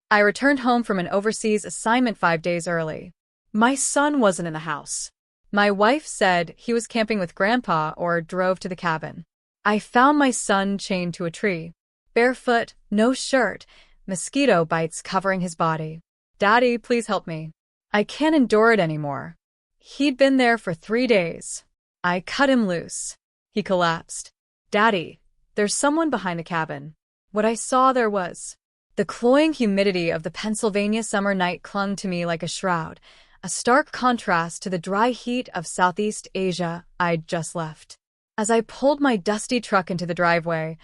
I returned home from an overseas assignment 5 days early. My son wasn't in the house. My wife said he was camping with Grandpa or drove to the cabin. I found my son chained to a tree. Barefoot, no shirt, mosquito bites covering his body. Daddy, please help me. I can't endure it anymore. He'd been there for 3 days. I cut him loose. He collapsed. Daddy, there's someone behind the cabin. What I saw there was. The cloying humidity of the Pennsylvania summer night clung to me like a shroud, a stark contrast to the dry heat of Southeast Asia I'd just left. As I pulled my dusty truck into the driveway,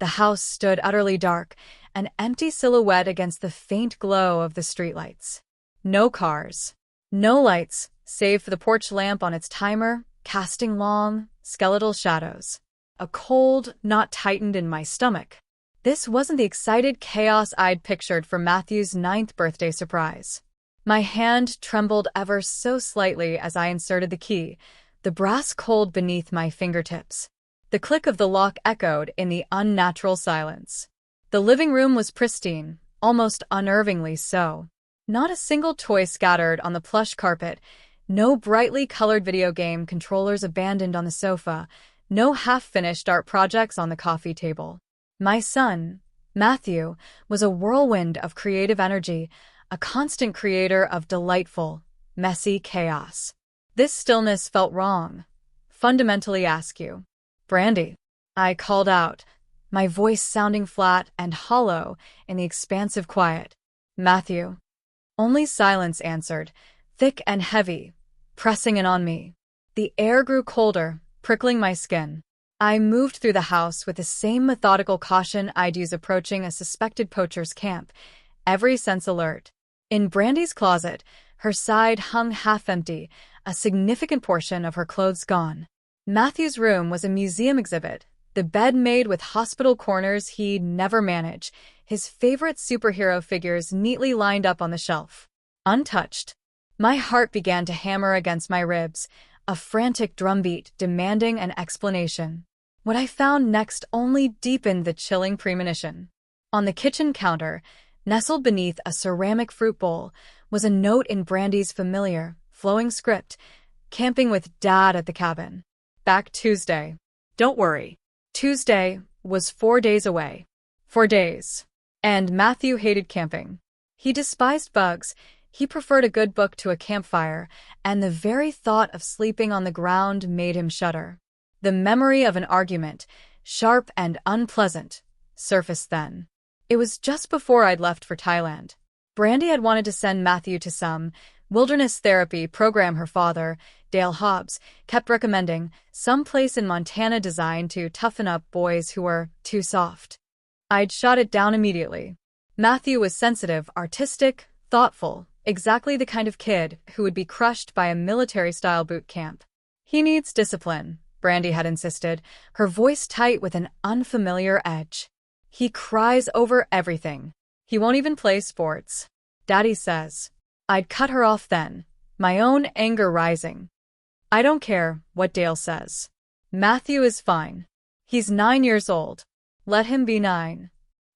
the house stood utterly dark, an empty silhouette against the faint glow of the streetlights. No cars. No lights, save for the porch lamp on its timer, casting long, skeletal shadows. A cold knot tightened in my stomach. This wasn't the excited chaos I'd pictured for Matthew's 9th birthday surprise. My hand trembled ever so slightly as I inserted the key, the brass cold beneath my fingertips. The click of the lock echoed in the unnatural silence. The living room was pristine, almost unnervingly so. Not a single toy scattered on the plush carpet, no brightly colored video game controllers abandoned on the sofa, no half-finished art projects on the coffee table. My son, Matthew, was a whirlwind of creative energy, a constant creator of delightful, messy chaos. This stillness felt wrong. Fundamentally askew. Brandy, I called out, my voice sounding flat and hollow in the expansive quiet. Matthew. Only silence answered, thick and heavy, pressing in on me. The air grew colder, prickling my skin. I moved through the house with the same methodical caution I'd use approaching a suspected poacher's camp, every sense alert. In Brandy's closet, her side hung half-empty, a significant portion of her clothes gone. Matthew's room was a museum exhibit, the bed made with hospital corners he'd never manage, his favorite superhero figures neatly lined up on the shelf. Untouched. My heart began to hammer against my ribs, a frantic drumbeat demanding an explanation. What I found next only deepened the chilling premonition. On the kitchen counter, nestled beneath a ceramic fruit bowl, was a note in Brandy's familiar, flowing script, camping with Dad at the cabin. Back Tuesday. Don't worry. Tuesday was 4 days away. 4 days. And Matthew hated camping. He despised bugs, he preferred a good book to a campfire, and the very thought of sleeping on the ground made him shudder. The memory of an argument, sharp and unpleasant, surfaced then. It was just before I'd left for Thailand. Brandy had wanted to send Matthew to some wilderness therapy program her father, Dale Hobbs, kept recommending, some place in Montana designed to toughen up boys who were too soft. I'd shot it down immediately. Matthew was sensitive, artistic, thoughtful, exactly the kind of kid who would be crushed by a military-style boot camp. He needs discipline, Brandy had insisted, her voice tight with an unfamiliar edge. He cries over everything. He won't even play sports. Daddy says. I'd cut her off then, my own anger rising. I don't care what Dale says. Matthew is fine. He's 9 years old. Let him be 9.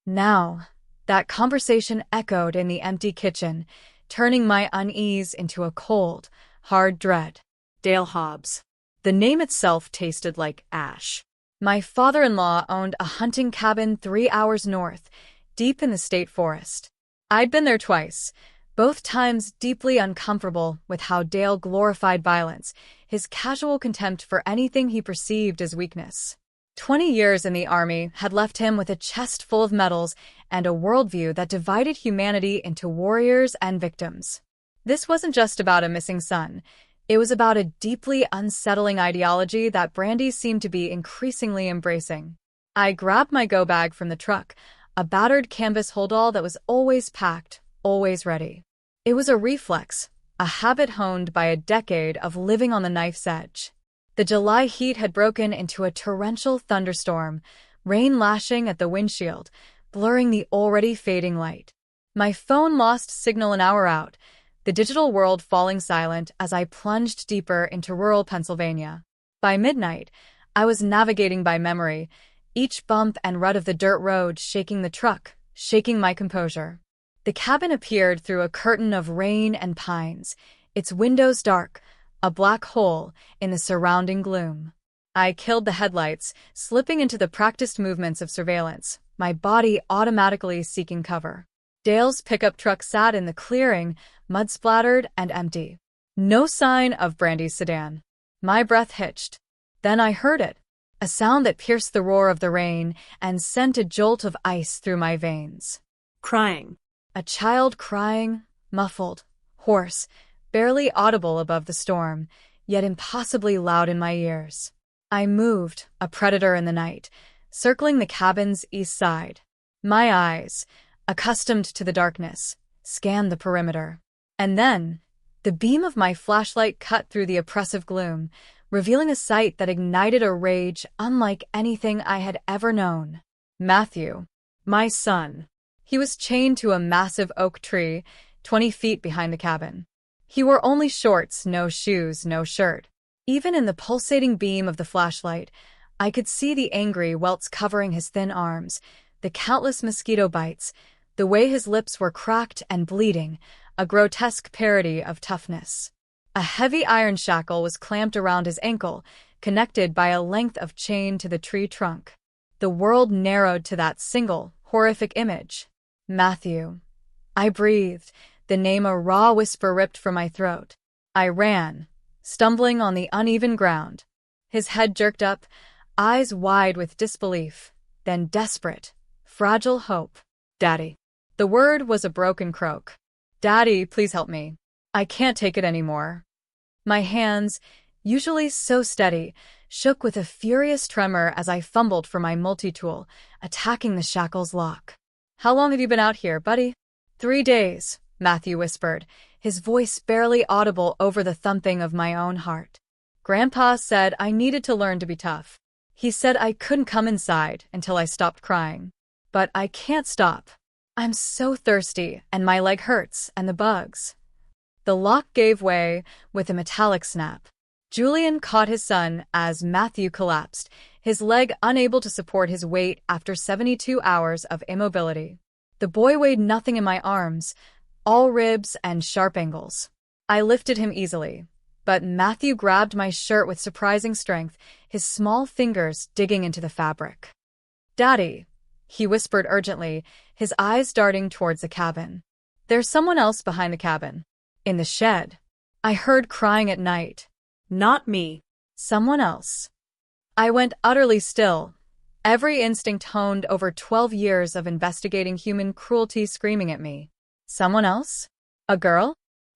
Now, that conversation echoed in the empty kitchen, turning my unease into a cold, hard dread. Dale Hobbs. The name itself tasted like ash. My father-in-law owned a hunting cabin 3 hours north, deep in the state forest. I'd been there twice, both times deeply uncomfortable with how Dale glorified violence, his casual contempt for anything he perceived as weakness. 20 years in the army had left him with a chest full of medals and a worldview that divided humanity into warriors and victims. This wasn't just about a missing son. It was about a deeply unsettling ideology that Brandy seemed to be increasingly embracing. I grabbed my go bag from the truck, a battered canvas holdall that was always packed, always ready. It was a reflex, a habit honed by a decade of living on the knife's edge. The July heat had broken into a torrential thunderstorm, rain lashing at the windshield, blurring the already fading light. My phone lost signal an hour out, the digital world falling silent as I plunged deeper into rural Pennsylvania. By midnight, I was navigating by memory, each bump and rut of the dirt road shaking the truck, shaking my composure. The cabin appeared through a curtain of rain and pines, its windows dark, a black hole in the surrounding gloom. I killed the headlights, slipping into the practiced movements of surveillance, my body automatically seeking cover. Dale's pickup truck sat in the clearing, mud-splattered and empty. No sign of Brandy's sedan. My breath hitched. Then I heard it, a sound that pierced the roar of the rain and sent a jolt of ice through my veins. Crying. A child crying, muffled, hoarse, barely audible above the storm, yet impossibly loud in my ears. I moved, a predator in the night, circling the cabin's east side. My eyes, accustomed to the darkness, scanned the perimeter. And then, the beam of my flashlight cut through the oppressive gloom, revealing a sight that ignited a rage unlike anything I had ever known. Matthew, my son. He was chained to a massive oak tree, 20 feet behind the cabin. He wore only shorts, no shoes, no shirt. Even in the pulsating beam of the flashlight, I could see the angry welts covering his thin arms, the countless mosquito bites, the way his lips were cracked and bleeding, a grotesque parody of toughness. A heavy iron shackle was clamped around his ankle, connected by a length of chain to the tree trunk. The world narrowed to that single, horrific image. Matthew. I breathed, the name a raw whisper ripped from my throat. I ran, stumbling on the uneven ground. His head jerked up, eyes wide with disbelief, then desperate, fragile hope. Daddy. The word was a broken croak. Daddy, please help me. I can't take it anymore. My hands, usually so steady, shook with a furious tremor as I fumbled for my multi-tool, attacking the shackle's lock. How long have you been out here, buddy? 3 days, Matthew whispered, his voice barely audible over the thumping of my own heart. Grandpa said I needed to learn to be tough. He said I couldn't come inside until I stopped crying. But I can't stop. I'm so thirsty, and my leg hurts, and the bugs. The lock gave way with a metallic snap. Julian caught his son as Matthew collapsed, his leg unable to support his weight after 72 hours of immobility. The boy weighed nothing in my arms, all ribs and sharp angles. I lifted him easily, but Matthew grabbed my shirt with surprising strength, his small fingers digging into the fabric. Daddy, he whispered urgently, his eyes darting towards the cabin. There's someone else behind the cabin. In the shed. I heard crying at night. Not me. Someone else. I went utterly still, every instinct honed over 12 years of investigating human cruelty screaming at me. Someone else? A girl?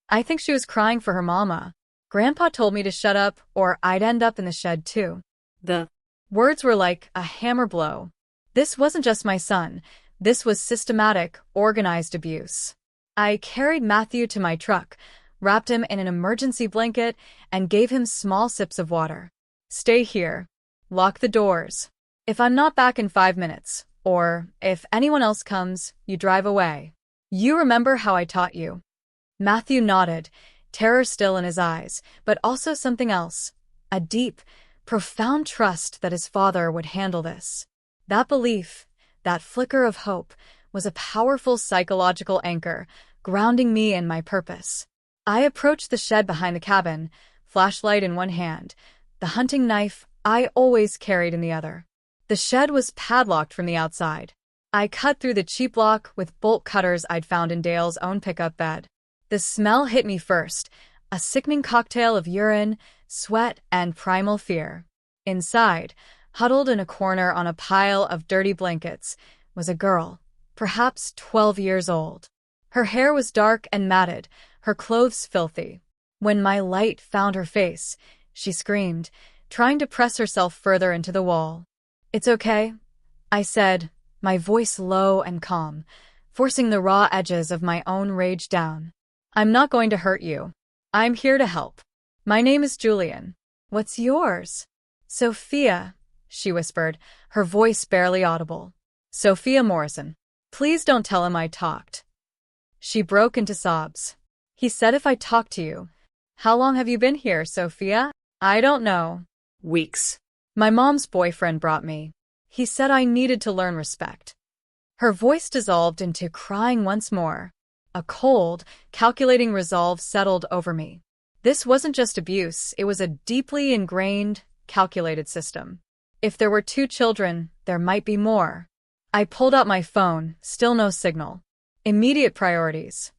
I think she was crying for her mama. Grandpa told me to shut up or I'd end up in the shed too. The words were like a hammer blow. This wasn't just my son. This was systematic, organized abuse. I carried Matthew to my truck, wrapped him in an emergency blanket, and gave him small sips of water. Stay here. Lock the doors. If I'm not back in 5 minutes, or if anyone else comes, you drive away. You remember how I taught you? Matthew nodded, terror still in his eyes, but also something else, a deep, profound trust that his father would handle this. That belief, that flicker of hope, was a powerful psychological anchor, grounding me in my purpose. I approached the shed behind the cabin, flashlight in one hand, the hunting knife I always carried in the other. The shed was padlocked from the outside. I cut through the cheap lock with bolt cutters I'd found in Dale's own pickup bed. The smell hit me first, a sickening cocktail of urine, sweat, and primal fear. Inside, huddled in a corner on a pile of dirty blankets, was a girl, perhaps 12 years old. Her hair was dark and matted, her clothes filthy. When my light found her face, she screamed, trying to press herself further into the wall. It's okay, I said, my voice low and calm, forcing the raw edges of my own rage down. I'm not going to hurt you. I'm here to help. My name is Julian. What's yours? Sophia, she whispered, her voice barely audible. Sophia Morrison. Please don't tell him I talked. She broke into sobs. He said if I talked to you. How long have you been here, Sophia? I don't know. Weeks. My mom's boyfriend brought me. He said I needed to learn respect. Her voice dissolved into crying once more. A cold, calculating resolve settled over me. This wasn't just abuse, it was a deeply ingrained, calculated system. If there were 2 children, there might be more. I pulled out my phone, still no signal. Immediate priorities.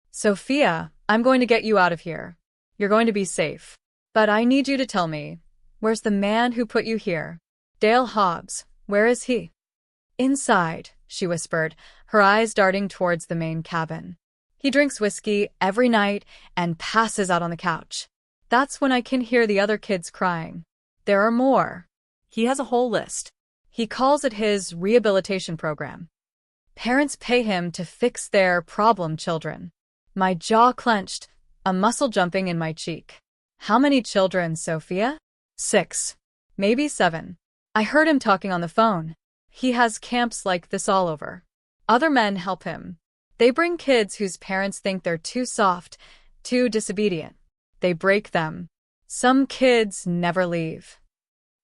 Sophia, I'm going to get you out of here. You're going to be safe. But I need you to tell me, where's the man who put you here? Dale Hobbs, where is he? Inside, she whispered, her eyes darting towards the main cabin. He drinks whiskey every night and passes out on the couch. That's when I can hear the other kids crying. There are more. He has a whole list. He calls it his rehabilitation program. Parents pay him to fix their problem children. My jaw clenched, a muscle jumping in my cheek. How many children, Sophia? 6. Maybe 7. I heard him talking on the phone. He has camps like this all over. Other men help him. They bring kids whose parents think they're too soft, too disobedient. They break them. Some kids never leave.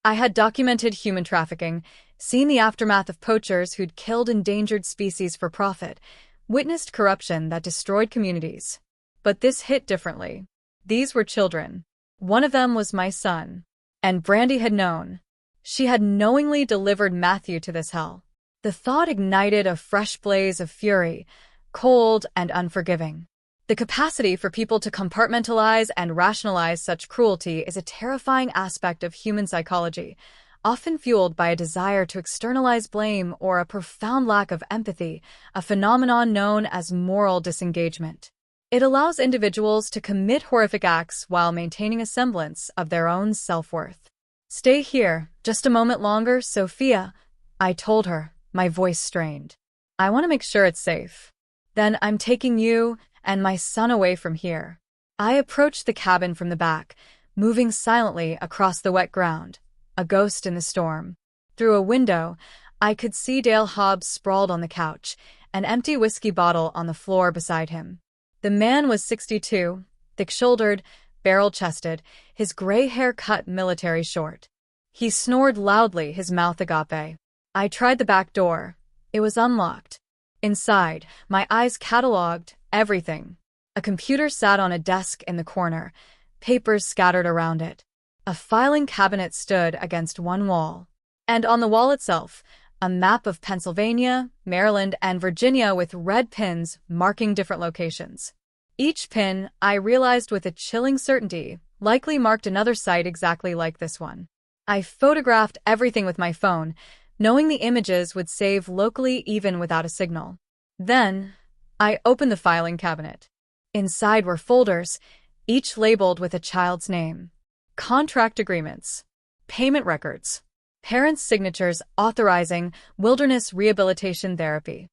I had documented human trafficking, seen the aftermath of poachers who'd killed endangered species for profit, witnessed corruption that destroyed communities. But this hit differently. These were children. One of them was my son. And Brandy had known. She had knowingly delivered Matthew to this hell. The thought ignited a fresh blaze of fury, cold and unforgiving. The capacity for people to compartmentalize and rationalize such cruelty is a terrifying aspect of human psychology, often fueled by a desire to externalize blame or a profound lack of empathy, a phenomenon known as moral disengagement. It allows individuals to commit horrific acts while maintaining a semblance of their own self-worth. Stay here, just a moment longer, Sophia, I told her, my voice strained. I want to make sure it's safe. Then I'm taking you and my son away from here. I approached the cabin from the back, moving silently across the wet ground, a ghost in the storm. Through a window, I could see Dale Hobbs sprawled on the couch, an empty whiskey bottle on the floor beside him. The man was 62, thick-shouldered, barrel-chested, his gray hair cut military short. He snored loudly, his mouth agape. I tried the back door. It was unlocked. Inside, my eyes cataloged everything. A computer sat on a desk in the corner, papers scattered around it. A filing cabinet stood against one wall. And on the wall itself, a map of Pennsylvania, Maryland, and Virginia with red pins marking different locations. Each pin, I realized with a chilling certainty, likely marked another site exactly like this one. I photographed everything with my phone, knowing the images would save locally even without a signal. Then, I opened the filing cabinet. Inside were folders, each labeled with a child's name. Contract agreements. Payment records. Parents' signatures authorizing wilderness rehabilitation therapy.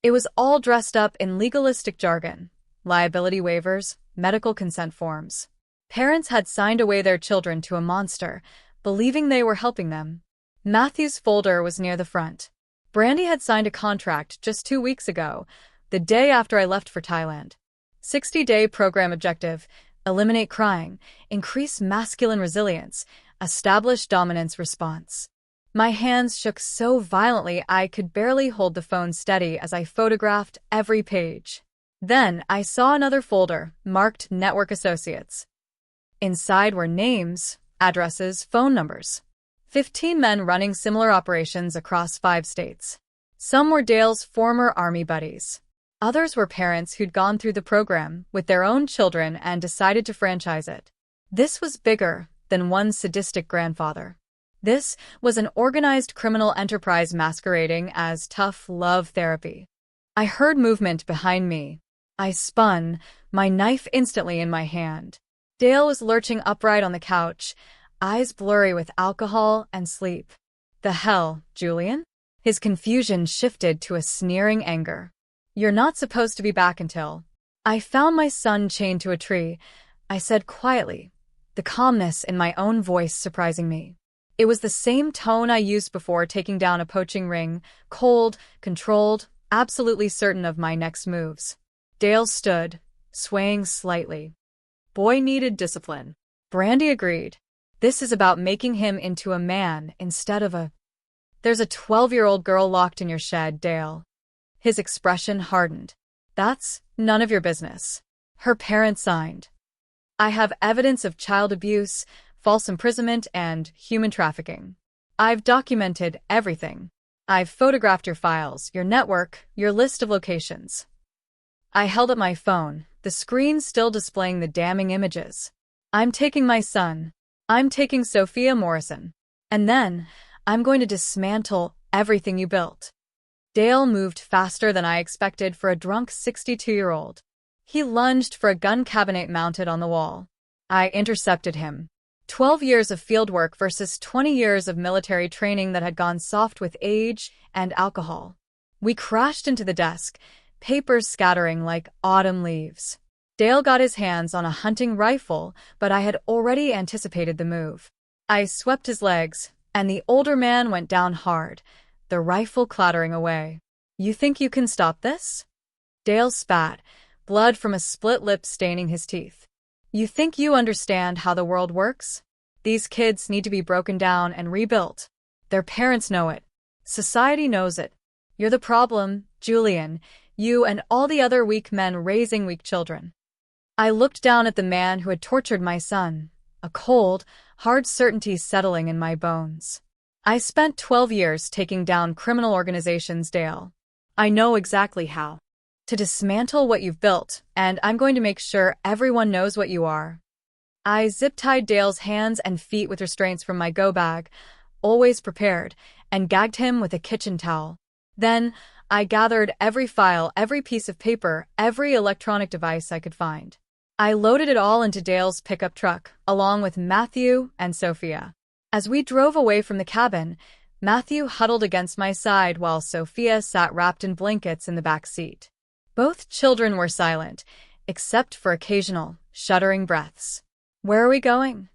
It was all dressed up in legalistic jargon. Liability waivers, medical consent forms. Parents had signed away their children to a monster, believing they were helping them. Matthew's folder was near the front. Brandy had signed a contract just 2 weeks ago, the day after I left for Thailand. 60-day program objective: eliminate crying, increase masculine resilience, establish dominance response. My hands shook so violently I could barely hold the phone steady as I photographed every page. Then I saw another folder, marked Network Associates. Inside were names, addresses, phone numbers. 15 men running similar operations across 5 states. Some were Dale's former Army buddies. Others were parents who'd gone through the program with their own children and decided to franchise it. This was bigger than one sadistic grandfather. This was an organized criminal enterprise masquerading as tough love therapy. I heard movement behind me. I spun, my knife instantly in my hand. Dale was lurching upright on the couch, eyes blurry with alcohol and sleep. The hell, Julian? His confusion shifted to a sneering anger. You're not supposed to be back until... I found my son chained to a tree, I said quietly, the calmness in my own voice surprising me. It was the same tone I used before taking down a poaching ring, cold, controlled, absolutely certain of my next moves. Dale stood, swaying slightly. Boy needed discipline. Brandy agreed. This is about making him into a man instead of a... There's a 12-year-old girl locked in your shed, Dale. His expression hardened. That's none of your business. Her parents signed. I have evidence of child abuse, false imprisonment, and human trafficking. I've documented everything. I've photographed your files, your network, your list of locations. I held up my phone, the screen still displaying the damning images. I'm taking my son. I'm taking Sophia Morrison. And then, I'm going to dismantle everything you built. Dale moved faster than I expected for a drunk 62-year-old. He lunged for a gun cabinet mounted on the wall. I intercepted him. 12 years of fieldwork versus 20 years of military training that had gone soft with age and alcohol. We crashed into the desk, papers scattering like autumn leaves. Dale got his hands on a hunting rifle, but I had already anticipated the move. I swept his legs, and the older man went down hard, the rifle clattering away. You think you can stop this? Dale spat, blood from a split lip staining his teeth. You think you understand how the world works? These kids need to be broken down and rebuilt. Their parents know it. Society knows it. You're the problem, Julian, you and all the other weak men raising weak children. I looked down at the man who had tortured my son, a cold, hard certainty settling in my bones. I spent 12 years taking down criminal organizations, Dale. I know exactly how. To dismantle what you've built, and I'm going to make sure everyone knows what you are. I zip-tied Dale's hands and feet with restraints from my go bag, always prepared, and gagged him with a kitchen towel. Then, I gathered every file, every piece of paper, every electronic device I could find. I loaded it all into Dale's pickup truck, along with Matthew and Sophia. As we drove away from the cabin, Matthew huddled against my side while Sophia sat wrapped in blankets in the back seat. Both children were silent, except for occasional, shuddering breaths. Where are we going?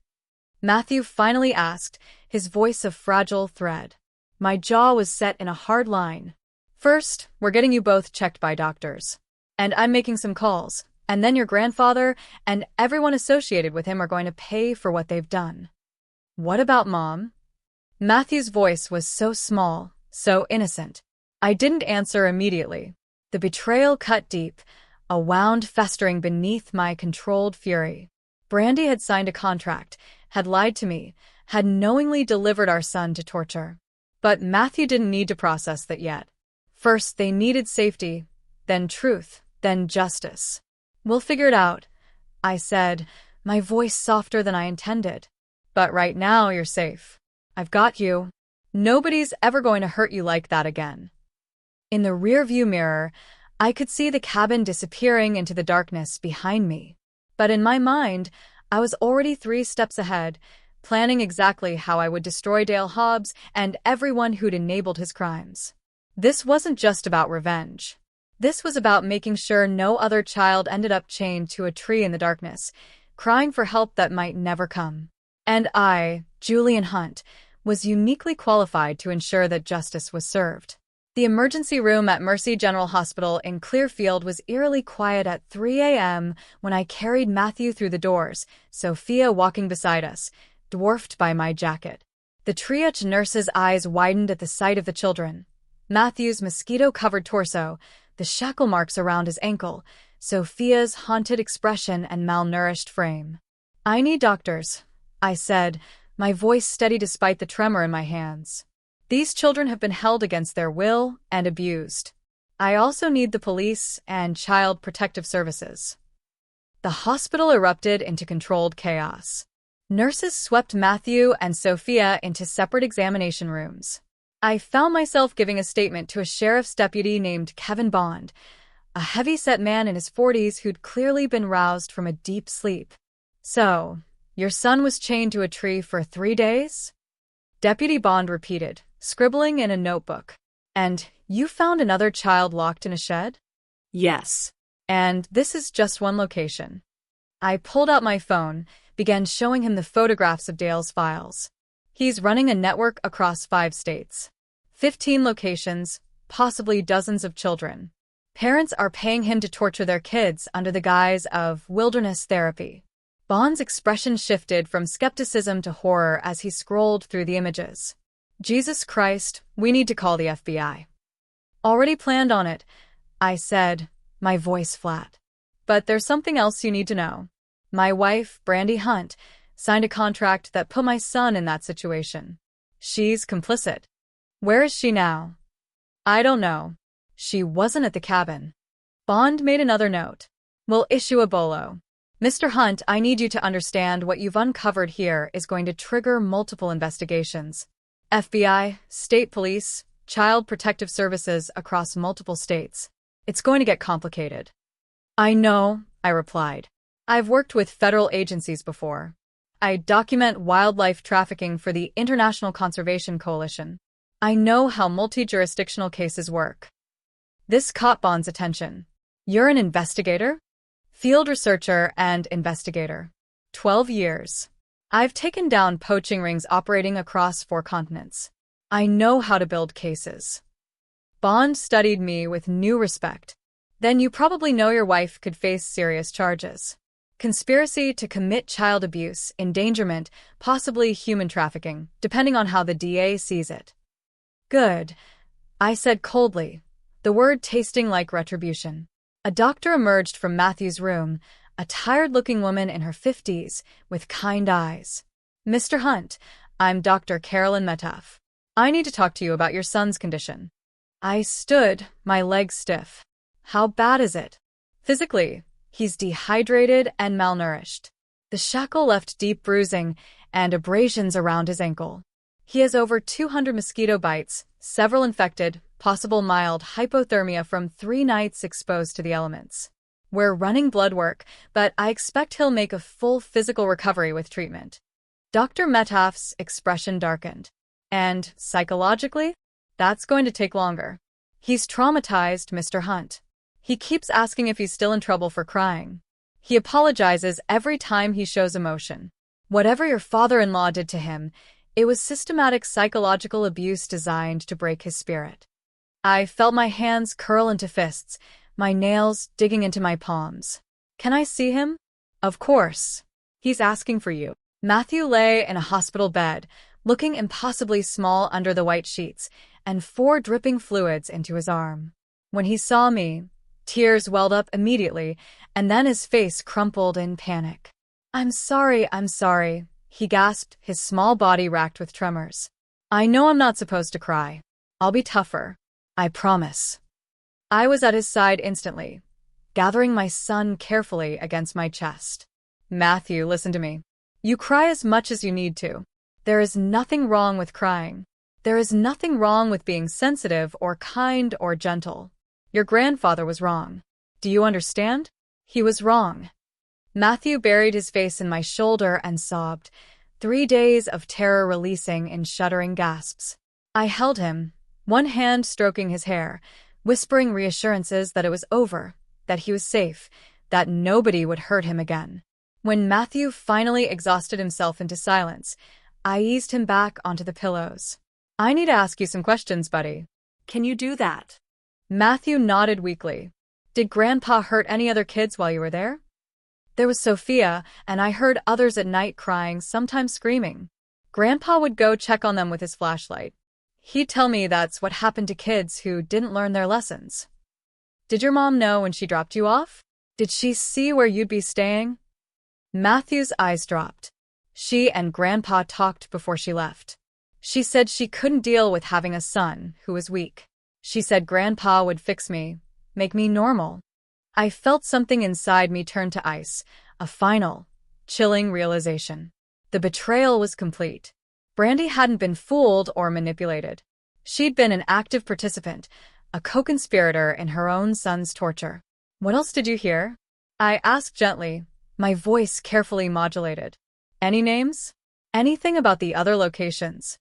Matthew finally asked, his voice a fragile thread. My jaw was set in a hard line. First, we're getting you both checked by doctors. And I'm making some calls, and then your grandfather and everyone associated with him are going to pay for what they've done. What about Mom? Matthew's voice was so small, so innocent. I didn't answer immediately. The betrayal cut deep, a wound festering beneath my controlled fury. Brandy had signed a contract, had lied to me, had knowingly delivered our son to torture. But Matthew didn't need to process that yet. First, they needed safety, then truth, then justice. We'll figure it out, I said, my voice softer than I intended. But right now, you're safe. I've got you. Nobody's ever going to hurt you like that again. In the rearview mirror, I could see the cabin disappearing into the darkness behind me. But in my mind, I was already 3 steps ahead, planning exactly how I would destroy Dale Hobbs and everyone who'd enabled his crimes. This wasn't just about revenge. This was about making sure no other child ended up chained to a tree in the darkness, crying for help that might never come. And I, Julian Hunt, was uniquely qualified to ensure that justice was served. The emergency room at Mercy General Hospital in Clearfield was eerily quiet at 3 a.m. when I carried Matthew through the doors, Sophia walking beside us, dwarfed by my jacket. The triage nurse's eyes widened at the sight of the children. Matthew's mosquito-covered torso, the shackle marks around his ankle, Sophia's haunted expression and malnourished frame. I need doctors, I said, my voice steady despite the tremor in my hands. These children have been held against their will and abused. I also need the police and child protective services. The hospital erupted into controlled chaos. Nurses swept Matthew and Sophia into separate examination rooms. I found myself giving a statement to a sheriff's deputy named Kevin Bond, a heavy-set man in his 40s who'd clearly been roused from a deep sleep. So, your son was chained to a tree for 3 days? Deputy Bond repeated, scribbling in a notebook. And you found another child locked in a shed? Yes. And this is just one location. I pulled out my phone, began showing him the photographs of Dale's files. He's running a network across 5 states. 15 locations, possibly dozens of children. Parents are paying him to torture their kids under the guise of wilderness therapy. Bond's expression shifted from skepticism to horror as he scrolled through the images. Jesus Christ, we need to call the FBI. Already planned on it, I said, my voice flat. But there's something else you need to know. My wife, Brandy Hunt, signed a contract that put my son in that situation. She's complicit. Where is she now? I don't know. She wasn't at the cabin. Bond made another note. We'll issue a bolo. Mr. Hunt, I need you to understand what you've uncovered here is going to trigger multiple investigations. FBI, state police, child protective services across multiple states. It's going to get complicated. I know, I replied. I've worked with federal agencies before. I document wildlife trafficking for the International Conservation Coalition. I know how multi-jurisdictional cases work. This caught Bond's attention. You're an investigator? Field researcher and investigator. 12 years. I've taken down poaching rings operating across 4 continents. I know how to build cases. Bond studied me with new respect. Then you probably know your wife could face serious charges. Conspiracy to commit child abuse, endangerment, possibly human trafficking, depending on how the DA sees it. Good, I said coldly, the word tasting like retribution. A doctor emerged from Matthew's room, a tired-looking woman in her 50s, with kind eyes. Mr. Hunt, I'm Dr. Carolyn Metcalf. I need to talk to you about your son's condition. I stood, my legs stiff. How bad is it? Physically, he's dehydrated and malnourished. The shackle left deep bruising and abrasions around his ankle. He has over 200 mosquito bites, several infected, possible mild hypothermia from 3 nights exposed to the elements. We're running blood work, but I expect he'll make a full physical recovery with treatment. Dr. Metcalf's expression darkened. And, psychologically, that's going to take longer. He's traumatized, Mr. Hunt. He keeps asking if he's still in trouble for crying. He apologizes every time he shows emotion. Whatever your father-in-law did to him, it was systematic psychological abuse designed to break his spirit. I felt my hands curl into fists, my nails digging into my palms. Can I see him? Of course. He's asking for you. Matthew lay in a hospital bed, looking impossibly small under the white sheets, and 4 dripping fluids into his arm. When he saw me, tears welled up immediately, and then his face crumpled in panic. I'm sorry, he gasped, his small body racked with tremors. I know I'm not supposed to cry. I'll be tougher. I promise. I was at his side instantly, gathering my son carefully against my chest. Matthew, listen to me. You cry as much as you need to. There is nothing wrong with crying. There is nothing wrong with being sensitive or kind or gentle. Your grandfather was wrong. Do you understand? He was wrong. Matthew buried his face in my shoulder and sobbed, 3 days of terror releasing in shuddering gasps. I held him, one hand stroking his hair, whispering reassurances that it was over, that he was safe, that nobody would hurt him again. When Matthew finally exhausted himself into silence, I eased him back onto the pillows. I need to ask you some questions, buddy. Can you do that? Matthew nodded weakly. Did Grandpa hurt any other kids while you were there? There was Sophia, and I heard others at night crying, sometimes screaming. Grandpa would go check on them with his flashlight. He'd tell me that's what happened to kids who didn't learn their lessons. Did your mom know when she dropped you off? Did she see where you'd be staying? Matthew's eyes dropped. She and Grandpa talked before she left. She said she couldn't deal with having a son who was weak. She said Grandpa would fix me, make me normal. I felt something inside me turn to ice, a final, chilling realization. The betrayal was complete. Brandy hadn't been fooled or manipulated. She'd been an active participant, a co-conspirator in her own son's torture. What else did you hear? I asked gently, my voice carefully modulated. Any names? Anything about the other locations?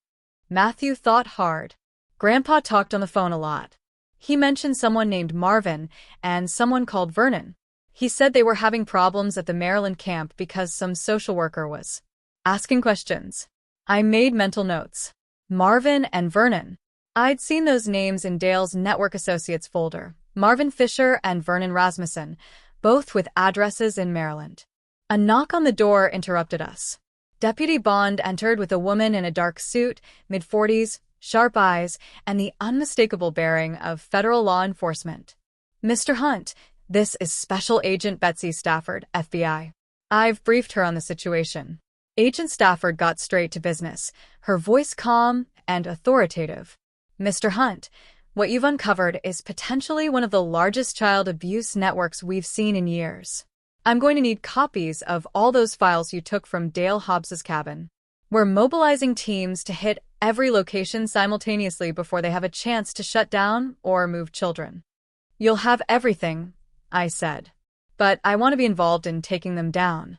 Matthew thought hard. Grandpa talked on the phone a lot. He mentioned someone named Marvin and someone called Vernon. He said they were having problems at the Maryland camp because some social worker was asking questions. I made mental notes. Marvin and Vernon. I'd seen those names in Dale's Network Associates folder. Marvin Fisher and Vernon Rasmussen, both with addresses in Maryland. A knock on the door interrupted us. Deputy Bond entered with a woman in a dark suit, mid-40s, sharp eyes, and the unmistakable bearing of federal law enforcement. Mr. Hunt, This is Special Agent Betsy Stafford, FBI. I've briefed her on the situation. Agent Stafford got straight to business, her voice calm and authoritative. Mr. Hunt, what you've uncovered is potentially one of the largest child abuse networks we've seen in years. I'm going to need copies of all those files you took from Dale Hobbs's cabin. We're mobilizing teams to hit every location simultaneously before they have a chance to shut down or move children. You'll have everything, I said. But I want to be involved in taking them down.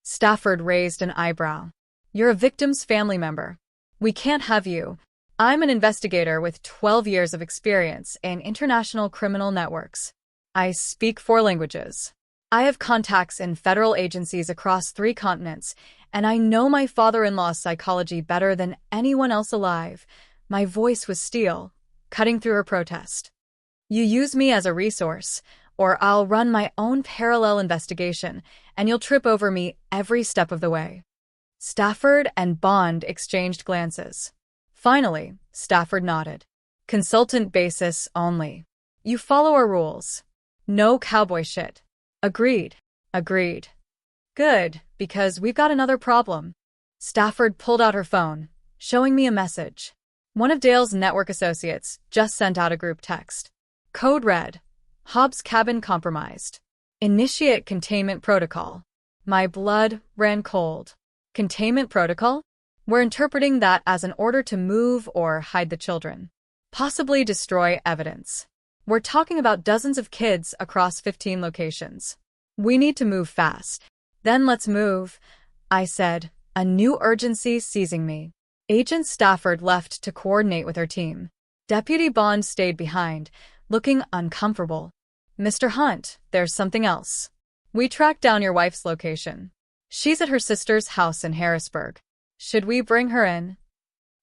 Stafford raised an eyebrow. You're a victim's family member. We can't have you. I'm an investigator with 12 years of experience in international criminal networks. I speak 4 languages. I have contacts in federal agencies across 3 continents, and I know my father-in-law's psychology better than anyone else alive. My voice was steel, cutting through her protest. You use me as a resource, or I'll run my own parallel investigation, and you'll trip over me every step of the way. Stafford and Bond exchanged glances. Finally, Stafford nodded. Consultant basis only. You follow our rules. No cowboy shit. Agreed. Agreed. Good, because we've got another problem. Stafford pulled out her phone, showing me a message. One of Dale's network associates just sent out a group text. Code red. Hobbs cabin compromised. Initiate containment protocol. My blood ran cold. Containment protocol? We're interpreting that as an order to move or hide the children. Possibly destroy evidence. We're talking about dozens of kids across 15 locations. We need to move fast. Then let's move, I said, a new urgency seizing me. Agent Stafford left to coordinate with her team. Deputy Bond stayed behind, looking uncomfortable. Mr. Hunt, there's something else. We tracked down your wife's location. She's at her sister's house in Harrisburg. Should we bring her in?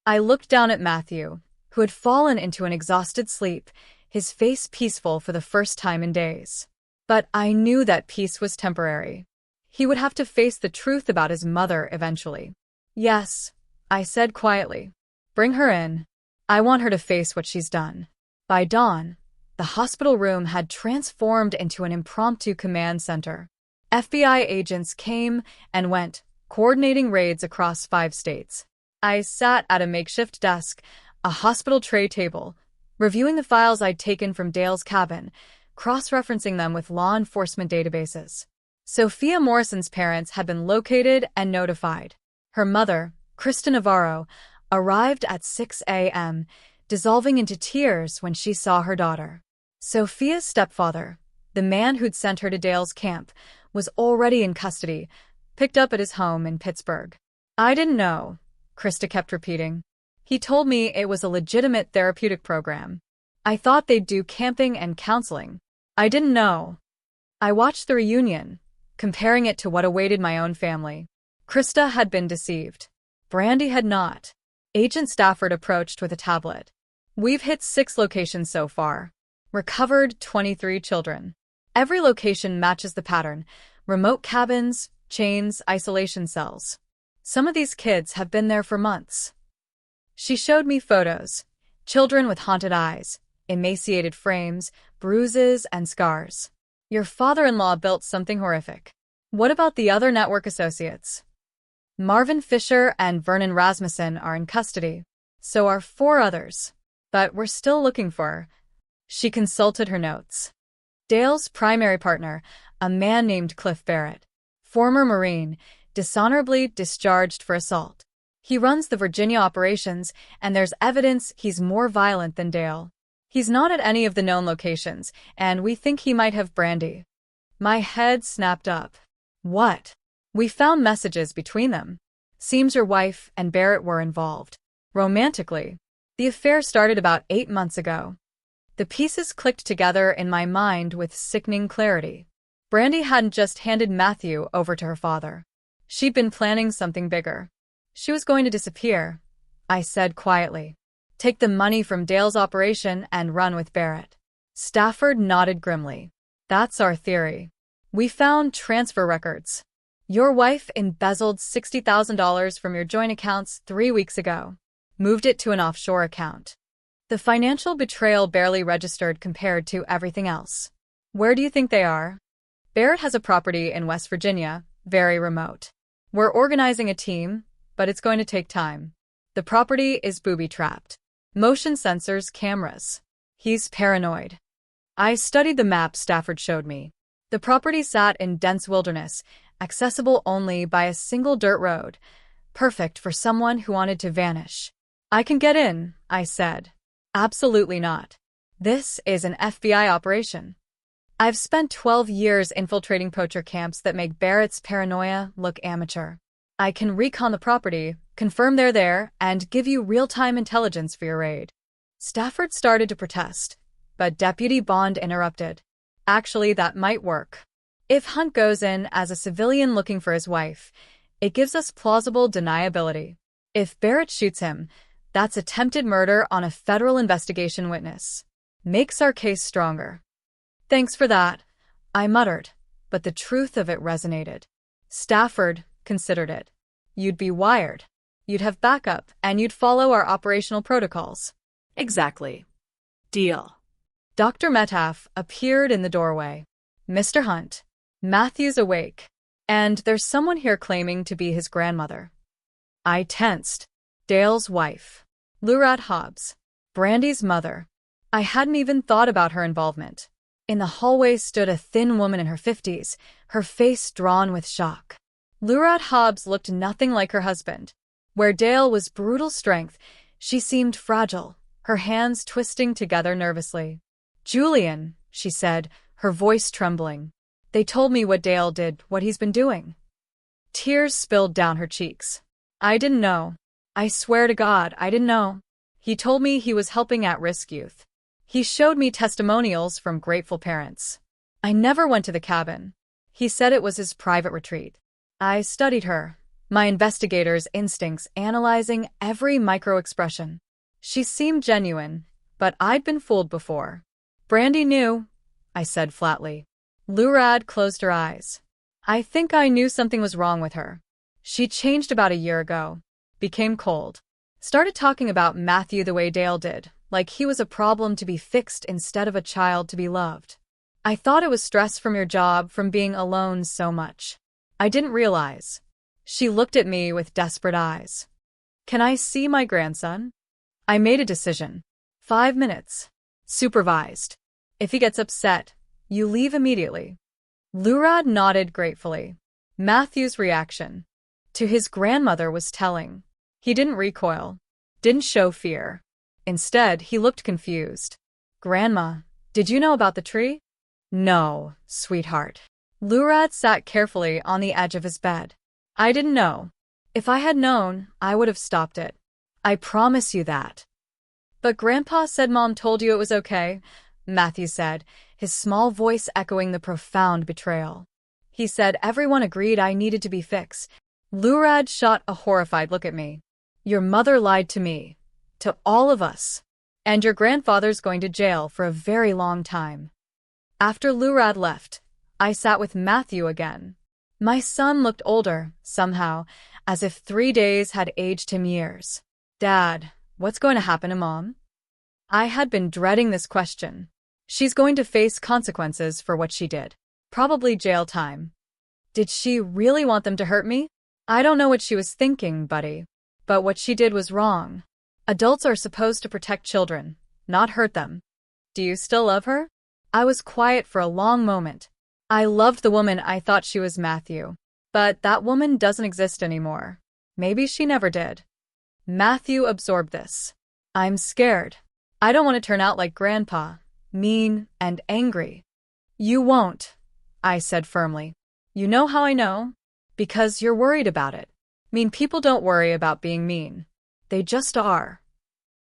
I looked down at Matthew, who had fallen into an exhausted sleep, his face peaceful for the first time in days. But I knew that peace was temporary. He would have to face the truth about his mother eventually. Yes, I said quietly. Bring her in. I want her to face what she's done. By dawn, the hospital room had transformed into an impromptu command center. FBI agents came and went, coordinating raids across 5 states. I sat at a makeshift desk, a hospital tray table, reviewing the files I'd taken from Dale's cabin, cross-referencing them with law enforcement databases. Sophia Morrison's parents had been located and notified. Her mother, Krista Navarro, arrived at 6 a.m., dissolving into tears when she saw her daughter. Sophia's stepfather, the man who'd sent her to Dale's camp, was already in custody, picked up at his home in Pittsburgh. I didn't know, Krista kept repeating. He told me it was a legitimate therapeutic program. I thought they'd do camping and counseling. I didn't know. I watched the reunion, comparing it to what awaited my own family. Krista had been deceived. Brandy had not. Agent Stafford approached with a tablet. We've hit 6 locations so far. Recovered 23 children. Every location matches the pattern. Remote cabins, chains, isolation cells. Some of these kids have been there for months. She showed me photos. Children with haunted eyes, emaciated frames, bruises, and scars. Your father-in-law built something horrific. What about the other network associates? Marvin Fisher and Vernon Rasmussen are in custody. So are 4 others. But we're still looking for. She consulted her notes. Dale's primary partner, a man named Cliff Barrett, former Marine, dishonorably discharged for assault. He runs the Virginia operations, and there's evidence he's more violent than Dale. He's not at any of the known locations, and we think he might have Brandy. My head snapped up. What? We found messages between them. Seems your wife and Barrett were involved. Romantically. The affair started about 8 months ago. The pieces clicked together in my mind with sickening clarity. Brandy hadn't just handed Matthew over to her father. She'd been planning something bigger. She was going to disappear, I said quietly. Take the money from Dale's operation and run with Barrett. Stafford nodded grimly. That's our theory. We found transfer records. Your wife embezzled $60,000 from your joint accounts 3 weeks ago. Moved it to an offshore account. The financial betrayal barely registered compared to everything else. Where do you think they are? Barrett has a property in West Virginia, very remote. We're organizing a team, but it's going to take time. The property is booby-trapped. Motion sensors, cameras. He's paranoid. I studied the map Stafford showed me. The property sat in dense wilderness, accessible only by a single dirt road. Perfect for someone who wanted to vanish. I can get in, I said. Absolutely not. This is an FBI operation. I've spent 12 years infiltrating poacher camps that make Barrett's paranoia look amateur. I can recon the property, confirm they're there, and give you real-time intelligence for your raid. Stafford started to protest, but Deputy Bond interrupted. Actually, that might work. If Hunt goes in as a civilian looking for his wife, it gives us plausible deniability. If Barrett shoots him, that's attempted murder on a federal investigation witness. Makes our case stronger. Thanks for that, I muttered, but the truth of it resonated. Stafford considered it. You'd be wired. You'd have backup, and you'd follow our operational protocols. Exactly. Deal. Dr. Metcalf appeared in the doorway. Mr. Hunt, Matthew's awake, and there's someone here claiming to be his grandmother. I tensed. Dale's wife. Lurad Hobbs. Brandy's mother. I hadn't even thought about her involvement. In the hallway stood a thin woman in her 50s, her face drawn with shock. Lurad Hobbs looked nothing like her husband. Where Dale was brutal strength, she seemed fragile, her hands twisting together nervously. Julian, she said, her voice trembling. They told me what Dale did, what he's been doing. Tears spilled down her cheeks. I didn't know. I swear to God, I didn't know. He told me he was helping at-risk youth. He showed me testimonials from grateful parents. I never went to the cabin. He said it was his private retreat. I studied her, my investigator's instincts analyzing every micro-expression. She seemed genuine, but I'd been fooled before. Brandy knew, I said flatly. Lurad closed her eyes. I think I knew something was wrong with her. She changed about a year ago. Became cold. Started talking about Matthew the way Dale did, like he was a problem to be fixed instead of a child to be loved. I thought it was stress from your job, from being alone so much. I didn't realize. She looked at me with desperate eyes. Can I see my grandson? I made a decision. 5 minutes. Supervised. If he gets upset, you leave immediately. Lurad nodded gratefully. Matthew's reaction to his grandmother was telling. He didn't recoil. Didn't show fear. Instead, he looked confused. Grandma, did you know about the tree? No, sweetheart. Lurad sat carefully on the edge of his bed. I didn't know. If I had known, I would have stopped it. I promise you that. But Grandpa said Mom told you it was okay, Matthew said, his small voice echoing the profound betrayal. He said everyone agreed I needed to be fixed. Lurad shot a horrified look at me. Your mother lied to me. To all of us. And your grandfather's going to jail for a very long time. After Lurad left, I sat with Matthew again. My son looked older, somehow, as if 3 days had aged him years. Dad, what's going to happen to Mom? I had been dreading this question. She's going to face consequences for what she did. Probably jail time. Did she really want them to hurt me? I don't know what she was thinking, buddy. But what she did was wrong. Adults are supposed to protect children, not hurt them. Do you still love her? I was quiet for a long moment. I loved the woman I thought she was Matthew. But that woman doesn't exist anymore. Maybe she never did. Matthew absorbed this. I'm scared. I don't want to turn out like Grandpa, mean and angry. You won't, I said firmly. You know how I know? Because you're worried about it. Mean people don't worry about being mean. They just are.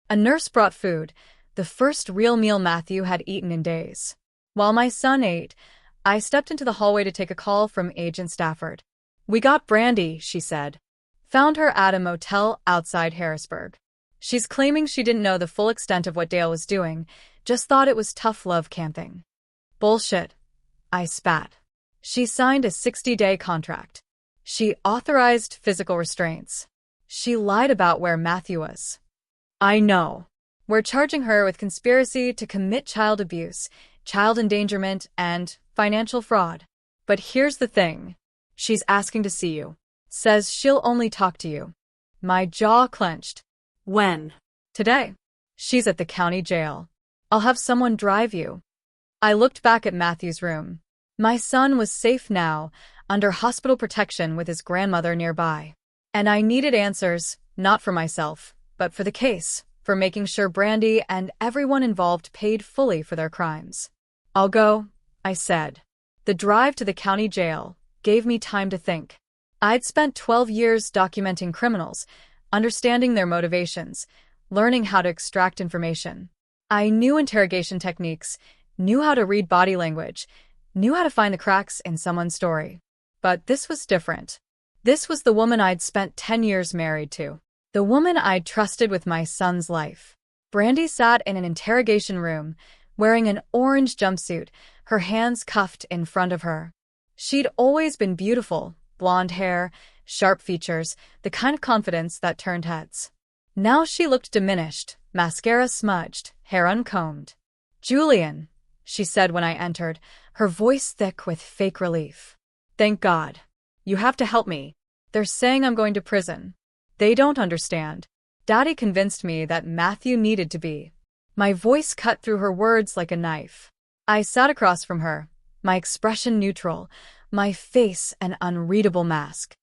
A nurse brought food, the first real meal Matthew had eaten in days. While my son ate, I stepped into the hallway to take a call from Agent Stafford. We got Brandy, she said. Found her at a motel outside Harrisburg. She's claiming she didn't know the full extent of what Dale was doing, just thought it was tough love camping. Bullshit. I spat. She signed a 60-day contract. She authorized physical restraints. She lied about where Matthew was. I know. We're charging her with conspiracy to commit child abuse, child endangerment, and financial fraud. But here's the thing. She's asking to see you. Says she'll only talk to you. My jaw clenched. When? Today. She's at the county jail. I'll have someone drive you. I looked back at Matthew's room. My son was safe now, under hospital protection with his grandmother nearby. And I needed answers, not for myself, but for the case, for making sure Brandy and everyone involved paid fully for their crimes. I'll go, I said. The drive to the county jail gave me time to think. I'd spent 12 years documenting criminals, understanding their motivations, learning how to extract information. I knew interrogation techniques, knew how to read body language, knew how to find the cracks in someone's story. But this was different. This was the woman I'd spent 10 years married to. The woman I'd trusted with my son's life. Brandy sat in an interrogation room, wearing an orange jumpsuit, her hands cuffed in front of her. She'd always been beautiful, blonde hair, sharp features, the kind of confidence that turned heads. Now she looked diminished, mascara smudged, hair uncombed. "Julian," she said when I entered, her voice thick with fake relief. "Thank God. You have to help me. They're saying I'm going to prison. They don't understand. Daddy convinced me that Matthew needed to be." My voice cut through her words like a knife. I sat across from her, my expression neutral, my face an unreadable mask.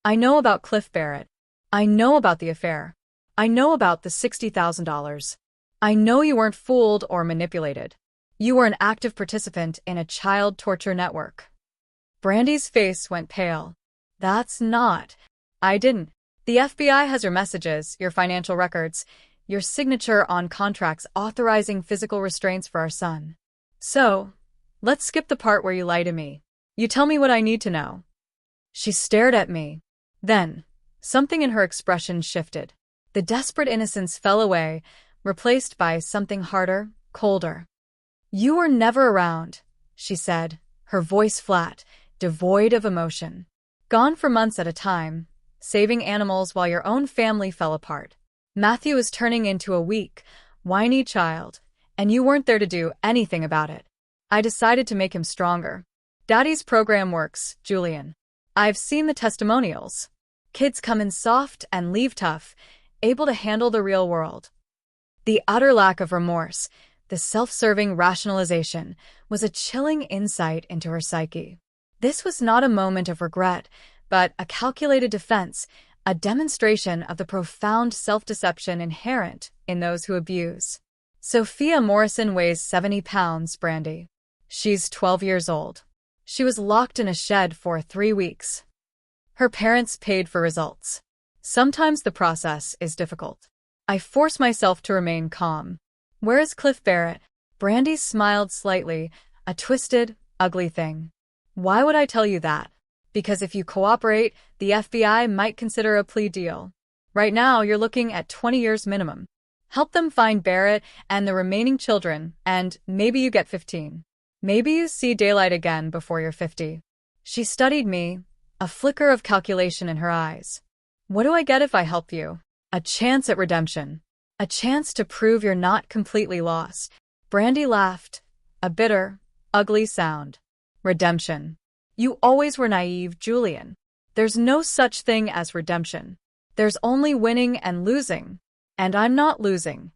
"I know about Cliff Barrett. I know about the affair. I know about the $60,000. I know you weren't fooled or manipulated. You were an active participant in a child torture network." Brandy's face went pale. "That's not. I didn't. The FBI has your messages, your financial records, your signature on contracts authorizing physical restraints for our son. So, let's skip the part where you lie to me. You tell me what I need to know." She stared at me. Then, something in her expression shifted. The desperate innocence fell away, replaced by something harder, colder. "You were never around," she said, her voice flat, devoid of emotion. "Gone for months at a time, saving animals while your own family fell apart. Matthew is turning into a weak, whiny child, and you weren't there to do anything about it. I decided to make him stronger. Daddy's program works, Julian. I've seen the testimonials. Kids come in soft and leave tough, able to handle the real world." The utter lack of remorse, the self-serving rationalization, was a chilling insight into her psyche. This was not a moment of regret, but a calculated defense, a demonstration of the profound self-deception inherent in those who abuse. Sophia Morrison weighs 70 pounds, Brandy. She's 12 years old. She was locked in a shed for 3 weeks. Her parents paid for results. Sometimes the process is difficult. I force myself to remain calm. "Where is Cliff Barrett?" Brandy smiled slightly, a twisted, ugly thing. "Why would I tell you that? Because if you cooperate, the FBI might consider a plea deal. Right now, you're looking at 20 years minimum. Help them find Barrett and the remaining children, and maybe you get 15. Maybe you see daylight again before you're 50. She studied me, a flicker of calculation in her eyes. "What do I get if I help you?" "A chance at redemption. A chance to prove you're not completely lost." Brandy laughed, a bitter, ugly sound. "Redemption. You always were naive, Julian. There's no such thing as redemption. There's only winning and losing. And I'm not losing."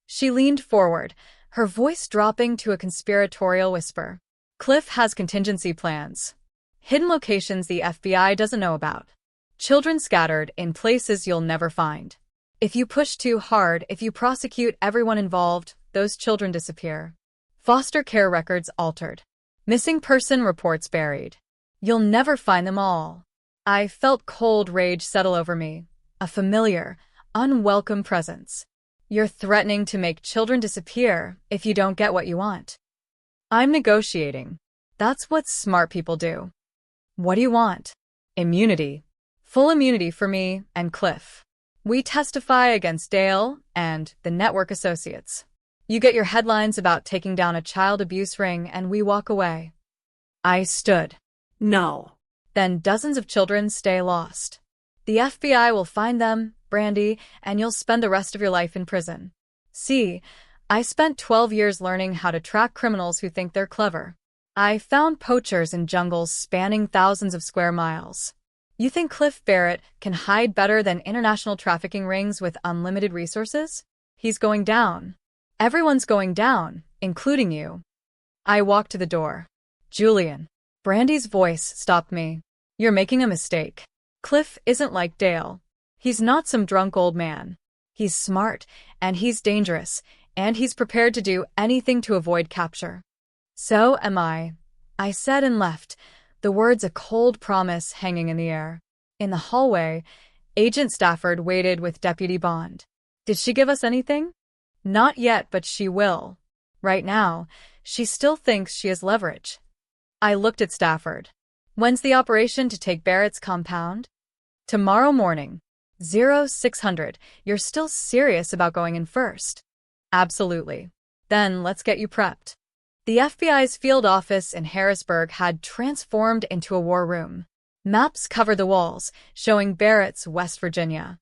She leaned forward, her voice dropping to a conspiratorial whisper. "Cliff has contingency plans. Hidden locations the FBI doesn't know about. Children scattered in places you'll never find. If you push too hard, if you prosecute everyone involved, those children disappear. Foster care records altered. Missing person reports buried. You'll never find them all." I felt cold rage settle over me, a familiar, unwelcome presence. "You're threatening to make children disappear if you don't get what you want." "I'm negotiating. That's what smart people do." "What do you want?" "Immunity. Full immunity for me and Cliff. We testify against Dale and the network associates. You get your headlines about taking down a child abuse ring and we walk away." I stood. "No." "Then dozens of children stay lost. The FBI will find them, Brandy, and you'll spend the rest of your life in prison. See, I spent 12 years learning how to track criminals who think they're clever. I found poachers in jungles spanning thousands of square miles. You think Cliff Barrett can hide better than international trafficking rings with unlimited resources? He's going down. Everyone's going down, including you. I walked to the door. Julian. Brandy's voice stopped me. You're making a mistake. Cliff isn't like Dale. He's not some drunk old man. He's smart, and he's dangerous, and he's prepared to do anything to avoid capture. So am I said and left, the words a cold promise hanging in the air. In the hallway, Agent Stafford waited with Deputy Bond. Did she give us anything? Not yet, but she will. Right now, she still thinks she has leverage. I looked at Stafford. When's the operation to take Barrett's compound? Tomorrow morning. 0600. You're still serious about going in first? Absolutely. Then let's get you prepped. The FBI's field office in Harrisburg had transformed into a war room. Maps covered the walls, showing Barrett's West Virginia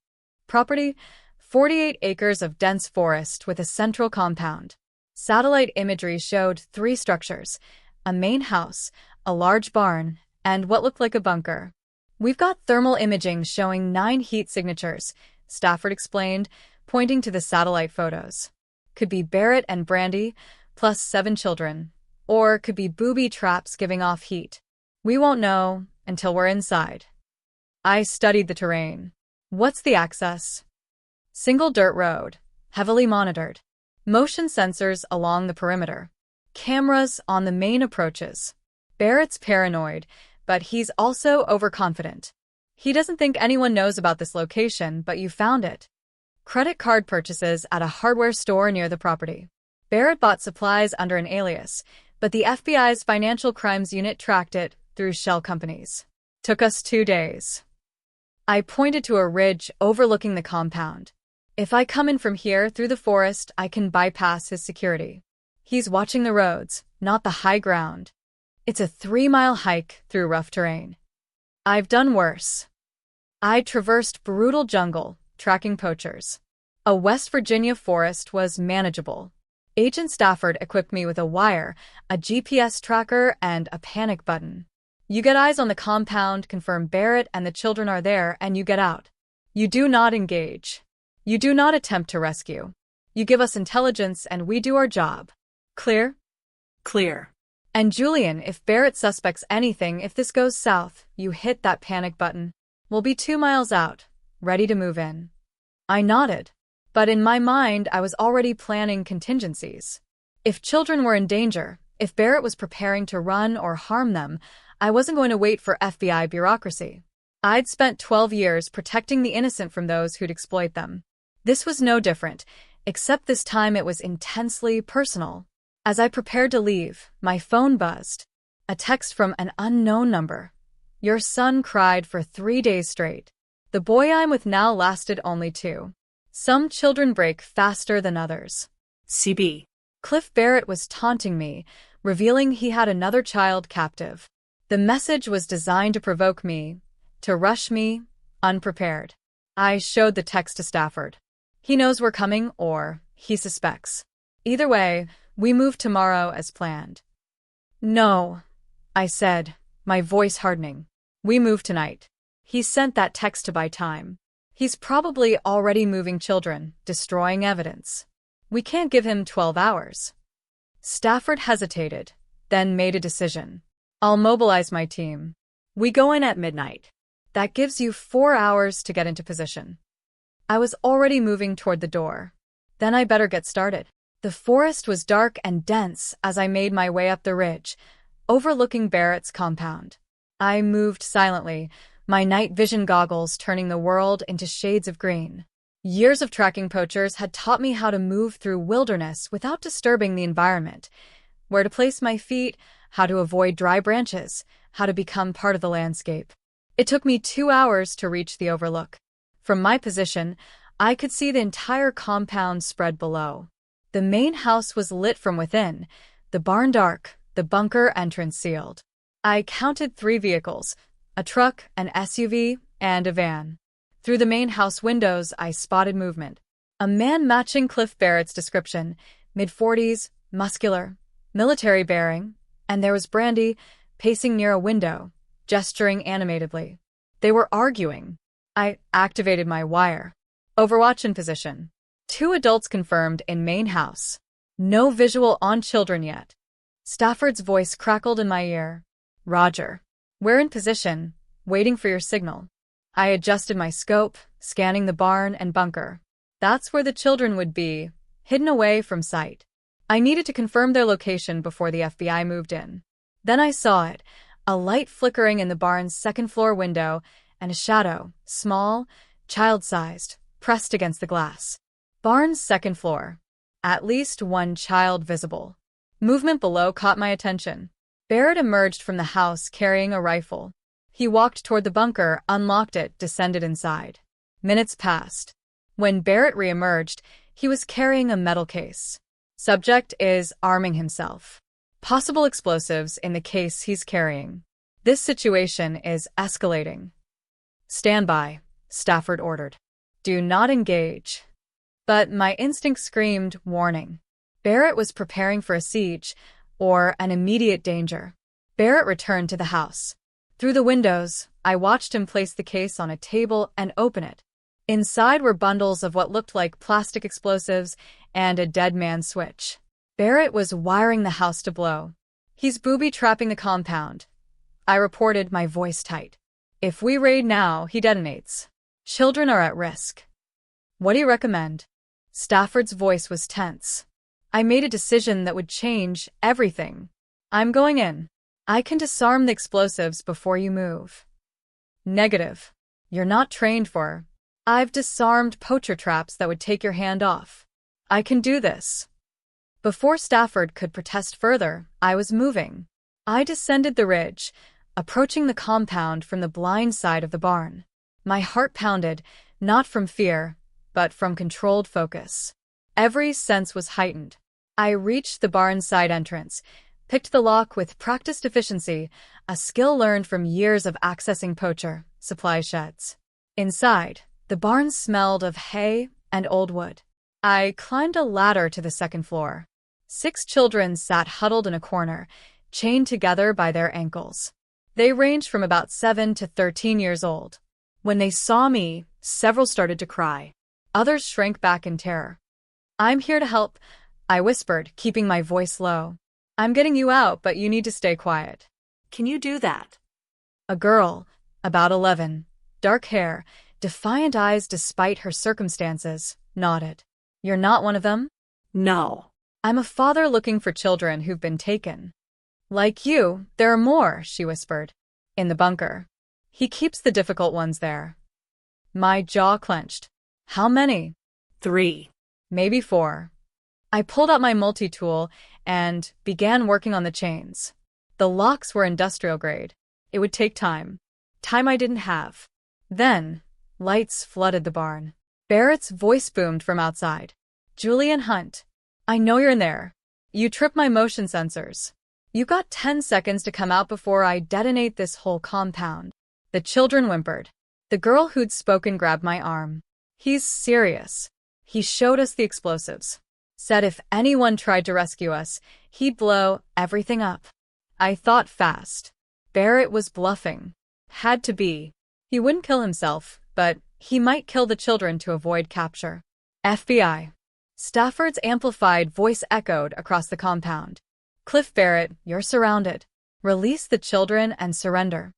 property, 48 acres of dense forest with a central compound. Satellite imagery showed 3 structures, a main house, a large barn, and what looked like a bunker. We've got thermal imaging showing 9 heat signatures, Stafford explained, pointing to the satellite photos. Could be Barrett and Brandy, plus 7 children. Or could be booby traps giving off heat. We won't know until we're inside. I studied the terrain. What's the access? Single dirt road, heavily monitored. Motion sensors along the perimeter. Cameras on the main approaches. Barrett's paranoid, but he's also overconfident. He doesn't think anyone knows about this location, but you found it. Credit card purchases at a hardware store near the property. Barrett bought supplies under an alias, but the FBI's Financial Crimes Unit tracked it through shell companies. Took us 2 days. I pointed to a ridge overlooking the compound. If I come in from here through the forest, I can bypass his security. He's watching the roads, not the high ground. It's a 3-mile hike through rough terrain. I've done worse. I traversed brutal jungle, tracking poachers. A West Virginia forest was manageable. Agent Stafford equipped me with a wire, a GPS tracker, and a panic button. You get eyes on the compound, confirm Barrett and the children are there, and you get out. You do not engage. You do not attempt to rescue. You give us intelligence and we do our job. Clear? Clear. And Julian, if Barrett suspects anything, if this goes south, you hit that panic button. We'll be 2 miles out, ready to move in. I nodded. But in my mind, I was already planning contingencies. If children were in danger, if Barrett was preparing to run or harm them, I wasn't going to wait for FBI bureaucracy. I'd spent 12 years protecting the innocent from those who'd exploit them. This was no different, except this time it was intensely personal. As I prepared to leave, my phone buzzed. A text from an unknown number. Your son cried for 3 days straight. The boy I'm with now lasted only 2. Some children break faster than others. CB. Cliff Barrett was taunting me, revealing he had another child captive. The message was designed to provoke me, to rush me, unprepared. I showed the text to Stafford. He knows we're coming, or he suspects. Either way, we move tomorrow as planned. No, I said, my voice hardening. We move tonight. He sent that text to buy time. He's probably already moving children, destroying evidence. We can't give him 12 hours. Stafford hesitated, then made a decision. I'll mobilize my team. We go in at midnight. That gives you 4 hours to get into position. I was already moving toward the door. Then I better get started. The forest was dark and dense as I made my way up the ridge, overlooking Barrett's compound. I moved silently, my night vision goggles turning the world into shades of green. Years of tracking poachers had taught me how to move through wilderness without disturbing the environment, where to place my feet, how to avoid dry branches, how to become part of the landscape. It took me 2 hours to reach the overlook. From my position, I could see the entire compound spread below. The main house was lit from within, the barn dark, the bunker entrance sealed. I counted 3 vehicles, a truck, an SUV, and a van. Through the main house windows, I spotted movement. A man matching Cliff Barrett's description, mid-40s, muscular, military bearing, and there was Brandy, pacing near a window, gesturing animatedly. They were arguing. I activated my wire. Overwatch in position. 2 adults confirmed in main house. No visual on children yet. Stafford's voice crackled in my ear. Roger. We're in position, waiting for your signal. I adjusted my scope, scanning the barn and bunker. That's where the children would be, hidden away from sight. I needed to confirm their location before the FBI moved in. Then I saw it, a light flickering in the barn's second-floor window and a shadow, small, child-sized, pressed against the glass. Barn's second floor. At least one child visible. Movement below caught my attention. Barrett emerged from the house carrying a rifle. He walked toward the bunker, unlocked it, descended inside. Minutes passed. When Barrett reemerged, he was carrying a metal case. Subject is arming himself. Possible explosives in the case he's carrying. This situation is escalating. Stand by, Stafford ordered. Do not engage. But my instinct screamed warning. Barrett was preparing for a siege, or an immediate danger. Barrett returned to the house. Through the windows, I watched him place the case on a table and open it. Inside were bundles of what looked like plastic explosives and a dead man's switch. Barrett was wiring the house to blow. He's booby-trapping the compound. I reported, my voice tight. If we raid now, he detonates. Children are at risk. What do you recommend? Stafford's voice was tense. I made a decision that would change everything. I'm going in. I can disarm the explosives before you move. Negative. You're not trained for. I've disarmed poacher traps that would take your hand off. I can do this. Before Stafford could protest further, I was moving. I descended the ridge, approaching the compound from the blind side of the barn. My heart pounded, not from fear, but from controlled focus. Every sense was heightened. I reached the barn's side entrance, picked the lock with practiced efficiency, a skill learned from years of accessing poacher supply sheds. Inside, the barn smelled of hay and old wood. I climbed a ladder to the second floor. 6 children sat huddled in a corner, chained together by their ankles. They ranged from about 7 to 13 years old. When they saw me, several started to cry. Others shrank back in terror. I'm here to help, I whispered, keeping my voice low. I'm getting you out, but you need to stay quiet. Can you do that? A girl, about 11, dark hair, defiant eyes despite her circumstances, nodded. You're not one of them? No. I'm a father looking for children who've been taken. Like you, there are more, she whispered. In the bunker. He keeps the difficult ones there. My jaw clenched. How many? 3. Maybe 4. I pulled out my multi-tool and began working on the chains. The locks were industrial grade. It would take time. Time I didn't have. Then, lights flooded the barn. Barrett's voice boomed from outside. Julian Hunt. I know you're in there. You tripped my motion sensors. You got 10 seconds to come out before I detonate this whole compound. The children whimpered. The girl who'd spoken grabbed my arm. He's serious. He showed us the explosives. Said if anyone tried to rescue us, he'd blow everything up. I thought fast. Barrett was bluffing. Had to be. He wouldn't kill himself, but he might kill the children to avoid capture. FBI. Stafford's amplified voice echoed across the compound. Cliff Barrett, you're surrounded. Release the children and surrender.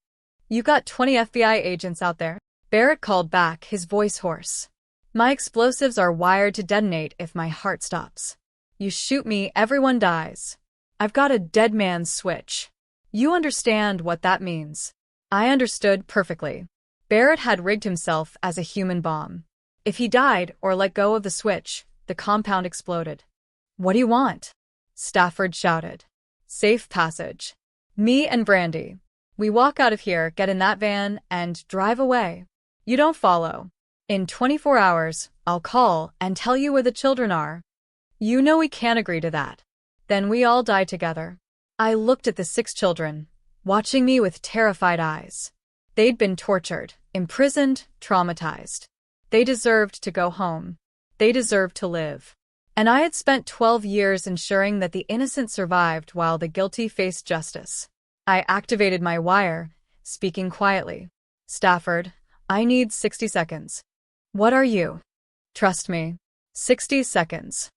You got 20 FBI agents out there. Barrett called back, his voice hoarse. My explosives are wired to detonate if my heart stops. You shoot me, everyone dies. I've got a dead man's switch. You understand what that means. I understood perfectly. Barrett had rigged himself as a human bomb. If he died or let go of the switch, the compound exploded. What do you want? Stafford shouted. Safe passage. Me and Brandy. We walk out of here, get in that van, and drive away. You don't follow. In 24 hours, I'll call and tell you where the children are. You know we can't agree to that. Then we all die together. I looked at the 6 children, watching me with terrified eyes. They'd been tortured, imprisoned, traumatized. They deserved to go home. They deserved to live. And I had spent 12 years ensuring that the innocent survived while the guilty faced justice. I activated my wire, speaking quietly. Stafford, I need 60 seconds. What are you? Trust me. 60 seconds.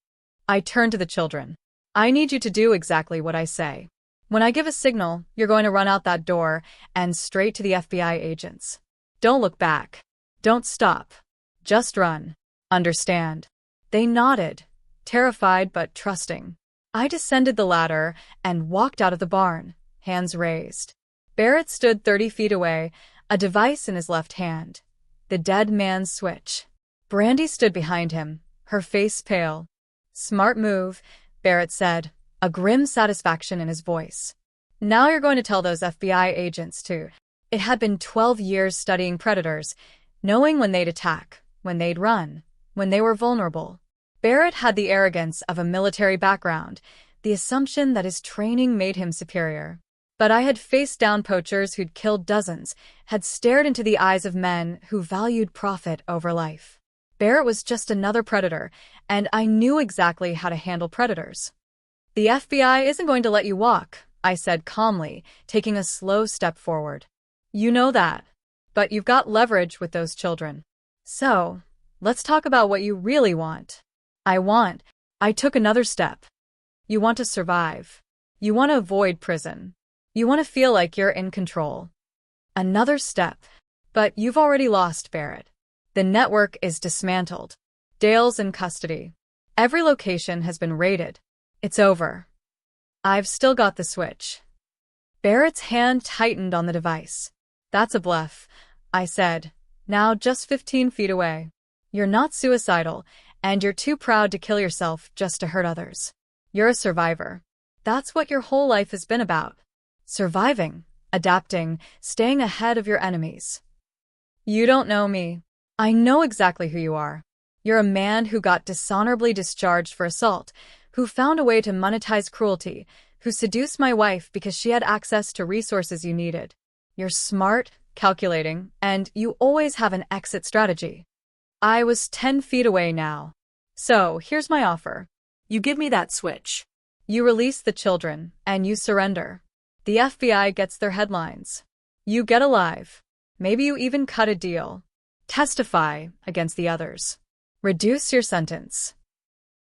I turned to the children. I need you to do exactly what I say. When I give a signal, you're going to run out that door and straight to the FBI agents. Don't look back. Don't stop. Just run. Understand? They nodded, terrified but trusting. I descended the ladder and walked out of the barn, hands raised. Barrett stood 30 feet away, a device in his left hand. The dead man's switch. Brandy stood behind him, her face pale. Smart move, Barrett said, a grim satisfaction in his voice. Now you're going to tell those FBI agents too. It had been 12 years studying predators, knowing when they'd attack, when they'd run, when they were vulnerable. Barrett had the arrogance of a military background, the assumption that his training made him superior. But I had faced down poachers who'd killed dozens, had stared into the eyes of men who valued profit over life. Barrett was just another predator, and I knew exactly how to handle predators. The FBI isn't going to let you walk, I said calmly, taking a slow step forward. You know that. But you've got leverage with those children. So, let's talk about what you really want. I took another step. You want to survive. You want to avoid prison. You want to feel like you're in control. Another step. But you've already lost, Barrett. The network is dismantled. Dale's in custody. Every location has been raided. It's over. I've still got the switch. Barrett's hand tightened on the device. That's a bluff, I said, now just 15 feet away. You're not suicidal, and you're too proud to kill yourself just to hurt others. You're a survivor. That's what your whole life has been about. Surviving, adapting, staying ahead of your enemies. You don't know me. I know exactly who you are. You're a man who got dishonorably discharged for assault, who found a way to monetize cruelty, who seduced my wife because she had access to resources you needed. You're smart, calculating, and you always have an exit strategy. I was 10 feet away now. So, here's my offer. You give me that switch. You release the children, and you surrender. The FBI gets their headlines. You get alive. Maybe you even cut a deal. Testify against the others. Reduce your sentence.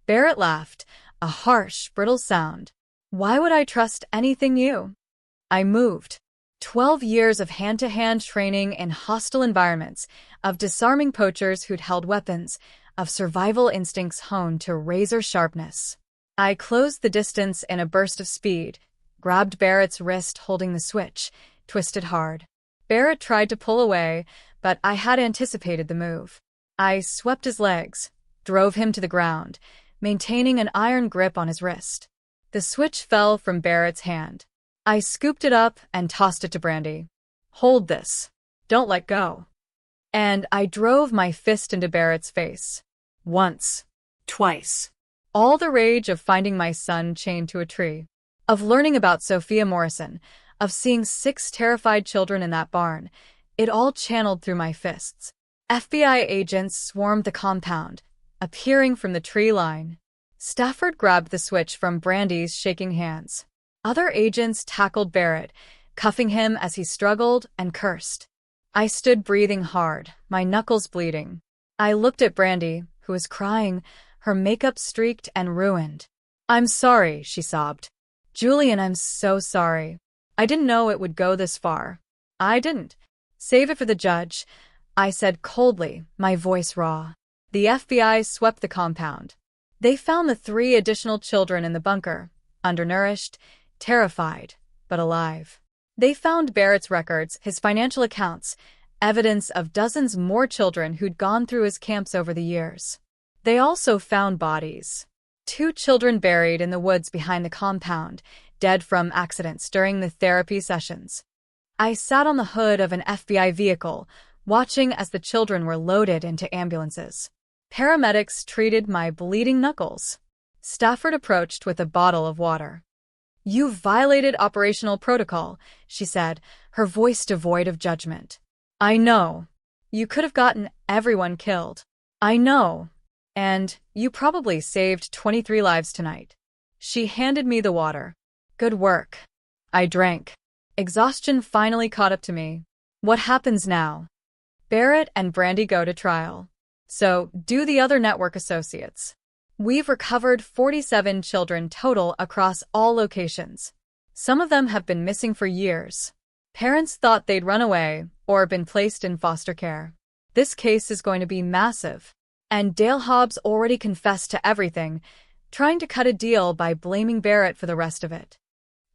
Barrett laughed, a harsh, brittle sound. Why would I trust anything new? I moved. 12 years of hand-to-hand training in hostile environments, of disarming poachers who'd held weapons, of survival instincts honed to razor sharpness. I closed the distance in a burst of speed, grabbed Barrett's wrist holding the switch, twisted hard. Barrett tried to pull away, but I had anticipated the move. I swept his legs, drove him to the ground, maintaining an iron grip on his wrist. The switch fell from Barrett's hand. I scooped it up and tossed it to Brandy. Hold this. Don't let go. And I drove my fist into Barrett's face. Once. Twice. All the rage of finding my son chained to a tree, of learning about Sophia Morrison, of seeing 6 terrified children in that barn, it all channeled through my fists. FBI agents swarmed the compound, appearing from the tree line. Stafford grabbed the switch from Brandy's shaking hands. Other agents tackled Barrett, cuffing him as he struggled and cursed. I stood breathing hard, my knuckles bleeding. I looked at Brandy, who was crying, her makeup streaked and ruined. I'm sorry, she sobbed. Julian, I'm so sorry. I didn't know it would go this far. I didn't. Save it for the judge, I said coldly, my voice raw. The FBI swept the compound. They found the 3 additional children in the bunker, undernourished, terrified, but alive. They found Barrett's records, his financial accounts, evidence of dozens more children who'd gone through his camps over the years. They also found bodies. 2 children buried in the woods behind the compound, dead from accidents during the therapy sessions. I sat on the hood of an FBI vehicle, watching as the children were loaded into ambulances. Paramedics treated my bleeding knuckles. Stafford approached with a bottle of water. "You've violated operational protocol," she said, her voice devoid of judgment. "I know. You could have gotten everyone killed. I know. And you probably saved 23 lives tonight. She handed me the water. Good work. I drank. Exhaustion finally caught up to me. What happens now? Barrett and Brandy go to trial. So do the other network associates. We've recovered 47 children total across all locations. Some of them have been missing for years. Parents thought they'd run away or been placed in foster care. This case is going to be massive. And Dale Hobbs already confessed to everything, trying to cut a deal by blaming Barrett for the rest of it.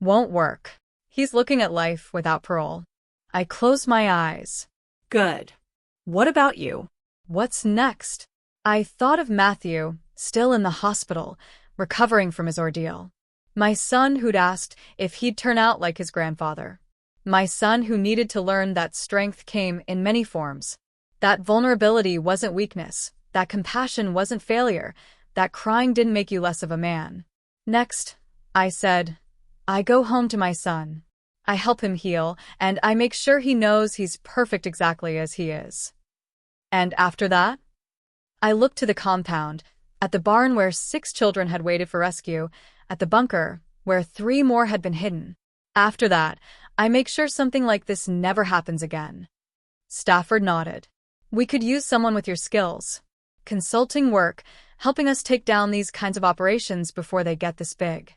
Won't work. He's looking at life without parole. I close my eyes. Good. What about you? What's next? I thought of Matthew, still in the hospital, recovering from his ordeal. My son who'd asked if he'd turn out like his grandfather. My son who needed to learn that strength came in many forms. That vulnerability wasn't weakness. That compassion wasn't failure. That crying didn't make you less of a man. Next, I said, I go home to my son. I help him heal, and I make sure he knows he's perfect exactly as he is. And after that? I looked to the compound, at the barn where 6 children had waited for rescue, at the bunker, where 3 more had been hidden. After that, I make sure something like this never happens again. Stafford nodded. We could use someone with your skills. Consulting work, helping us take down these kinds of operations before they get this big.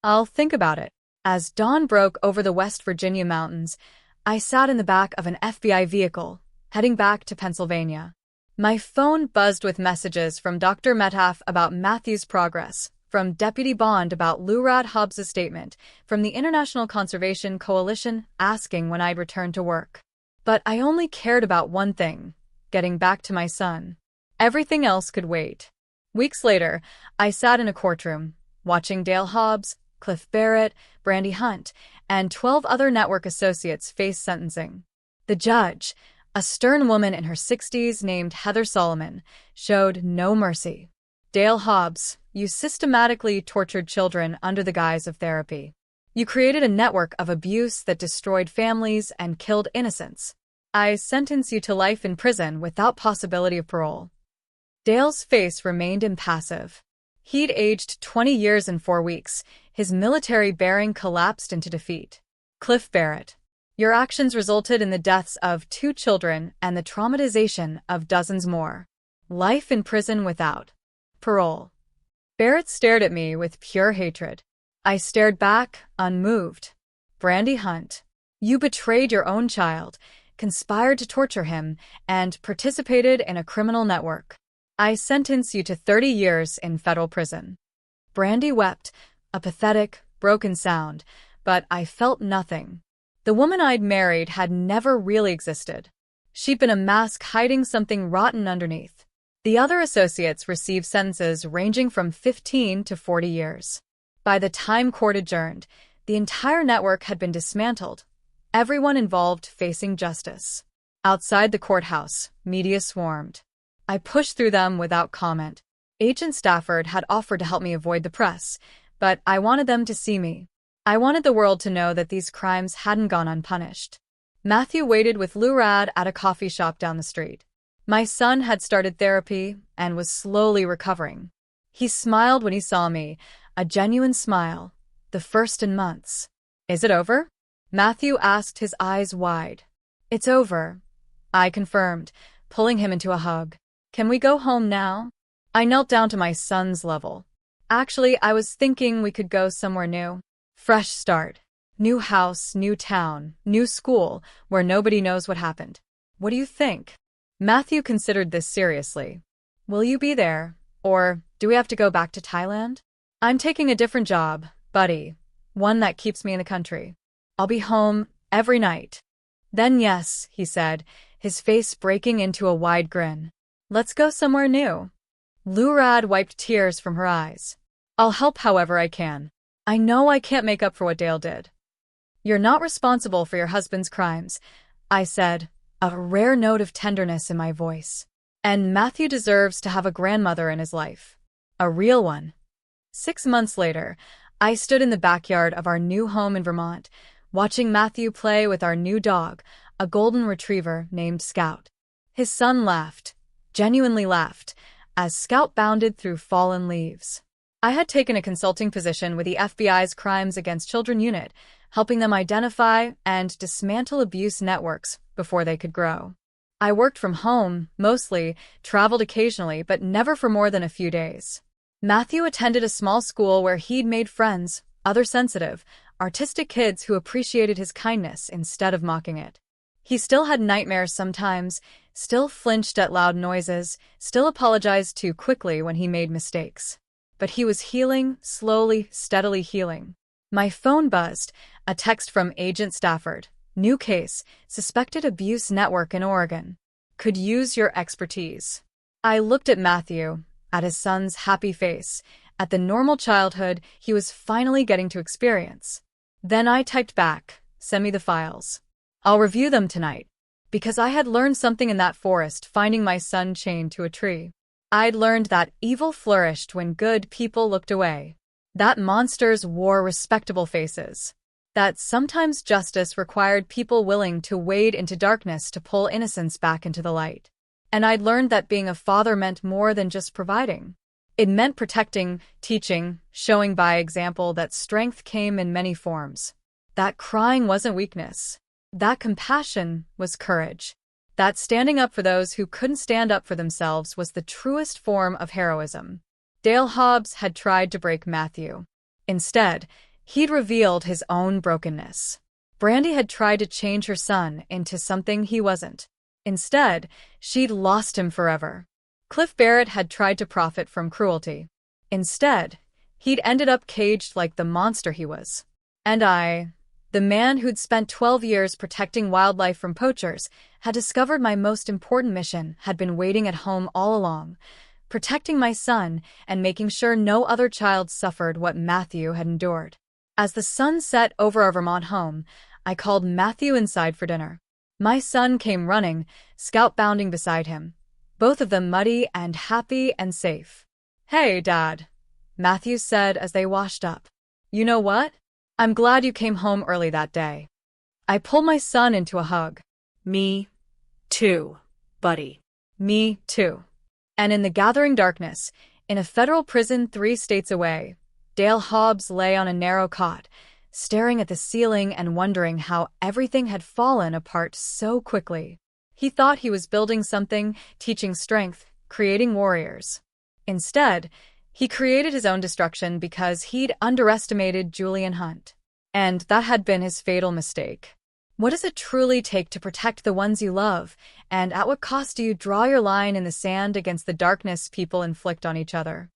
I'll think about it. As dawn broke over the West Virginia mountains, I sat in the back of an FBI vehicle, heading back to Pennsylvania. My phone buzzed with messages from Dr. Metcalf about Matthew's progress, from Deputy Bond about Lurad Hobbs' statement, from the International Conservation Coalition asking when I'd return to work. But I only cared about one thing, getting back to my son. Everything else could wait. Weeks later, I sat in a courtroom, watching Dale Hobbs, Cliff Barrett, Brandy Hunt, and 12 other network associates face sentencing. The judge, a stern woman in her 60s named Heather Solomon, showed no mercy. Dale Hobbs, you systematically tortured children under the guise of therapy. You created a network of abuse that destroyed families and killed innocents. I sentence you to life in prison without possibility of parole. Dale's face remained impassive. He'd aged 20 years and 4 weeks. His military bearing collapsed into defeat. Cliff Barrett, your actions resulted in the deaths of 2 children and the traumatization of dozens more. Life in prison without parole. Barrett stared at me with pure hatred. I stared back, unmoved. Brandy Hunt, you betrayed your own child, conspired to torture him, and participated in a criminal network. I sentence you to 30 years in federal prison. Brandy wept, a pathetic, broken sound, but I felt nothing. The woman I'd married had never really existed. She'd been a mask hiding something rotten underneath. The other associates received sentences ranging from 15 to 40 years. By the time court adjourned, the entire network had been dismantled, everyone involved facing justice. Outside the courthouse, media swarmed. I pushed through them without comment. Agent Stafford had offered to help me avoid the press, but I wanted them to see me. I wanted the world to know that these crimes hadn't gone unpunished. Matthew waited with Lurad at a coffee shop down the street. My son had started therapy and was slowly recovering. He smiled when he saw me, a genuine smile, the first in months. Is it over? Matthew asked, his eyes wide. It's over, I confirmed, pulling him into a hug. Can we go home now? I knelt down to my son's level. Actually, I was thinking we could go somewhere new. Fresh start. New house, new town, new school, where nobody knows what happened. What do you think? Matthew considered this seriously. Will you be there? Or do we have to go back to Thailand? I'm taking a different job, buddy. One that keeps me in the country. I'll be home every night. Then yes, he said, his face breaking into a wide grin. Let's go somewhere new. Lurad wiped tears from her eyes. I'll help however I can. I know I can't make up for what Dale did. You're not responsible for your husband's crimes, I said, a rare note of tenderness in my voice. And Matthew deserves to have a grandmother in his life. A real one. 6 months later, I stood in the backyard of our new home in Vermont, watching Matthew play with our new dog, a golden retriever named Scout. His son laughed, genuinely laughed, as Scout bounded through fallen leaves. I had taken a consulting position with the FBI's Crimes Against Children unit, helping them identify and dismantle abuse networks before they could grow. I worked from home, mostly, traveled occasionally, but never for more than a few days. Matthew attended a small school where he'd made friends, other sensitive, artistic kids who appreciated his kindness instead of mocking it. He still had nightmares sometimes, still flinched at loud noises, still apologized too quickly when he made mistakes. But he was healing, slowly, steadily healing. My phone buzzed, a text from Agent Stafford. New case, suspected abuse network in Oregon. Could use your expertise. I looked at Matthew, at his son's happy face, at the normal childhood he was finally getting to experience. Then I typed back, send me the files. I'll review them tonight. Because I had learned something in that forest finding my son chained to a tree. I'd learned that evil flourished when good people looked away. That monsters wore respectable faces. That sometimes justice required people willing to wade into darkness to pull innocence back into the light. And I'd learned that being a father meant more than just providing. It meant protecting, teaching, showing by example that strength came in many forms. That crying wasn't weakness. That compassion was courage. That standing up for those who couldn't stand up for themselves was the truest form of heroism. Dale Hobbs had tried to break Matthew. Instead, he'd revealed his own brokenness. Brandy had tried to change her son into something he wasn't. Instead, she'd lost him forever. Cliff Barrett had tried to profit from cruelty. Instead, he'd ended up caged like the monster he was. And I, the man who'd spent 12 years protecting wildlife from poachers, had discovered my most important mission had been waiting at home all along, protecting my son and making sure no other child suffered what Matthew had endured. As the sun set over our Vermont home, I called Matthew inside for dinner. My son came running, Scout bounding beside him, both of them muddy and happy and safe. "Hey, Dad," Matthew said as they washed up. "You know what? I'm glad you came home early that day." I pulled my son into a hug. Me too, buddy. Me too. And in the gathering darkness, in a federal prison 3 states away, Dale Hobbs lay on a narrow cot, staring at the ceiling and wondering how everything had fallen apart so quickly. He thought he was building something, teaching strength, creating warriors. Instead, he created his own destruction because he'd underestimated Julian Hunt. And that had been his fatal mistake. What does it truly take to protect the ones you love, and at what cost do you draw your line in the sand against the darkness people inflict on each other?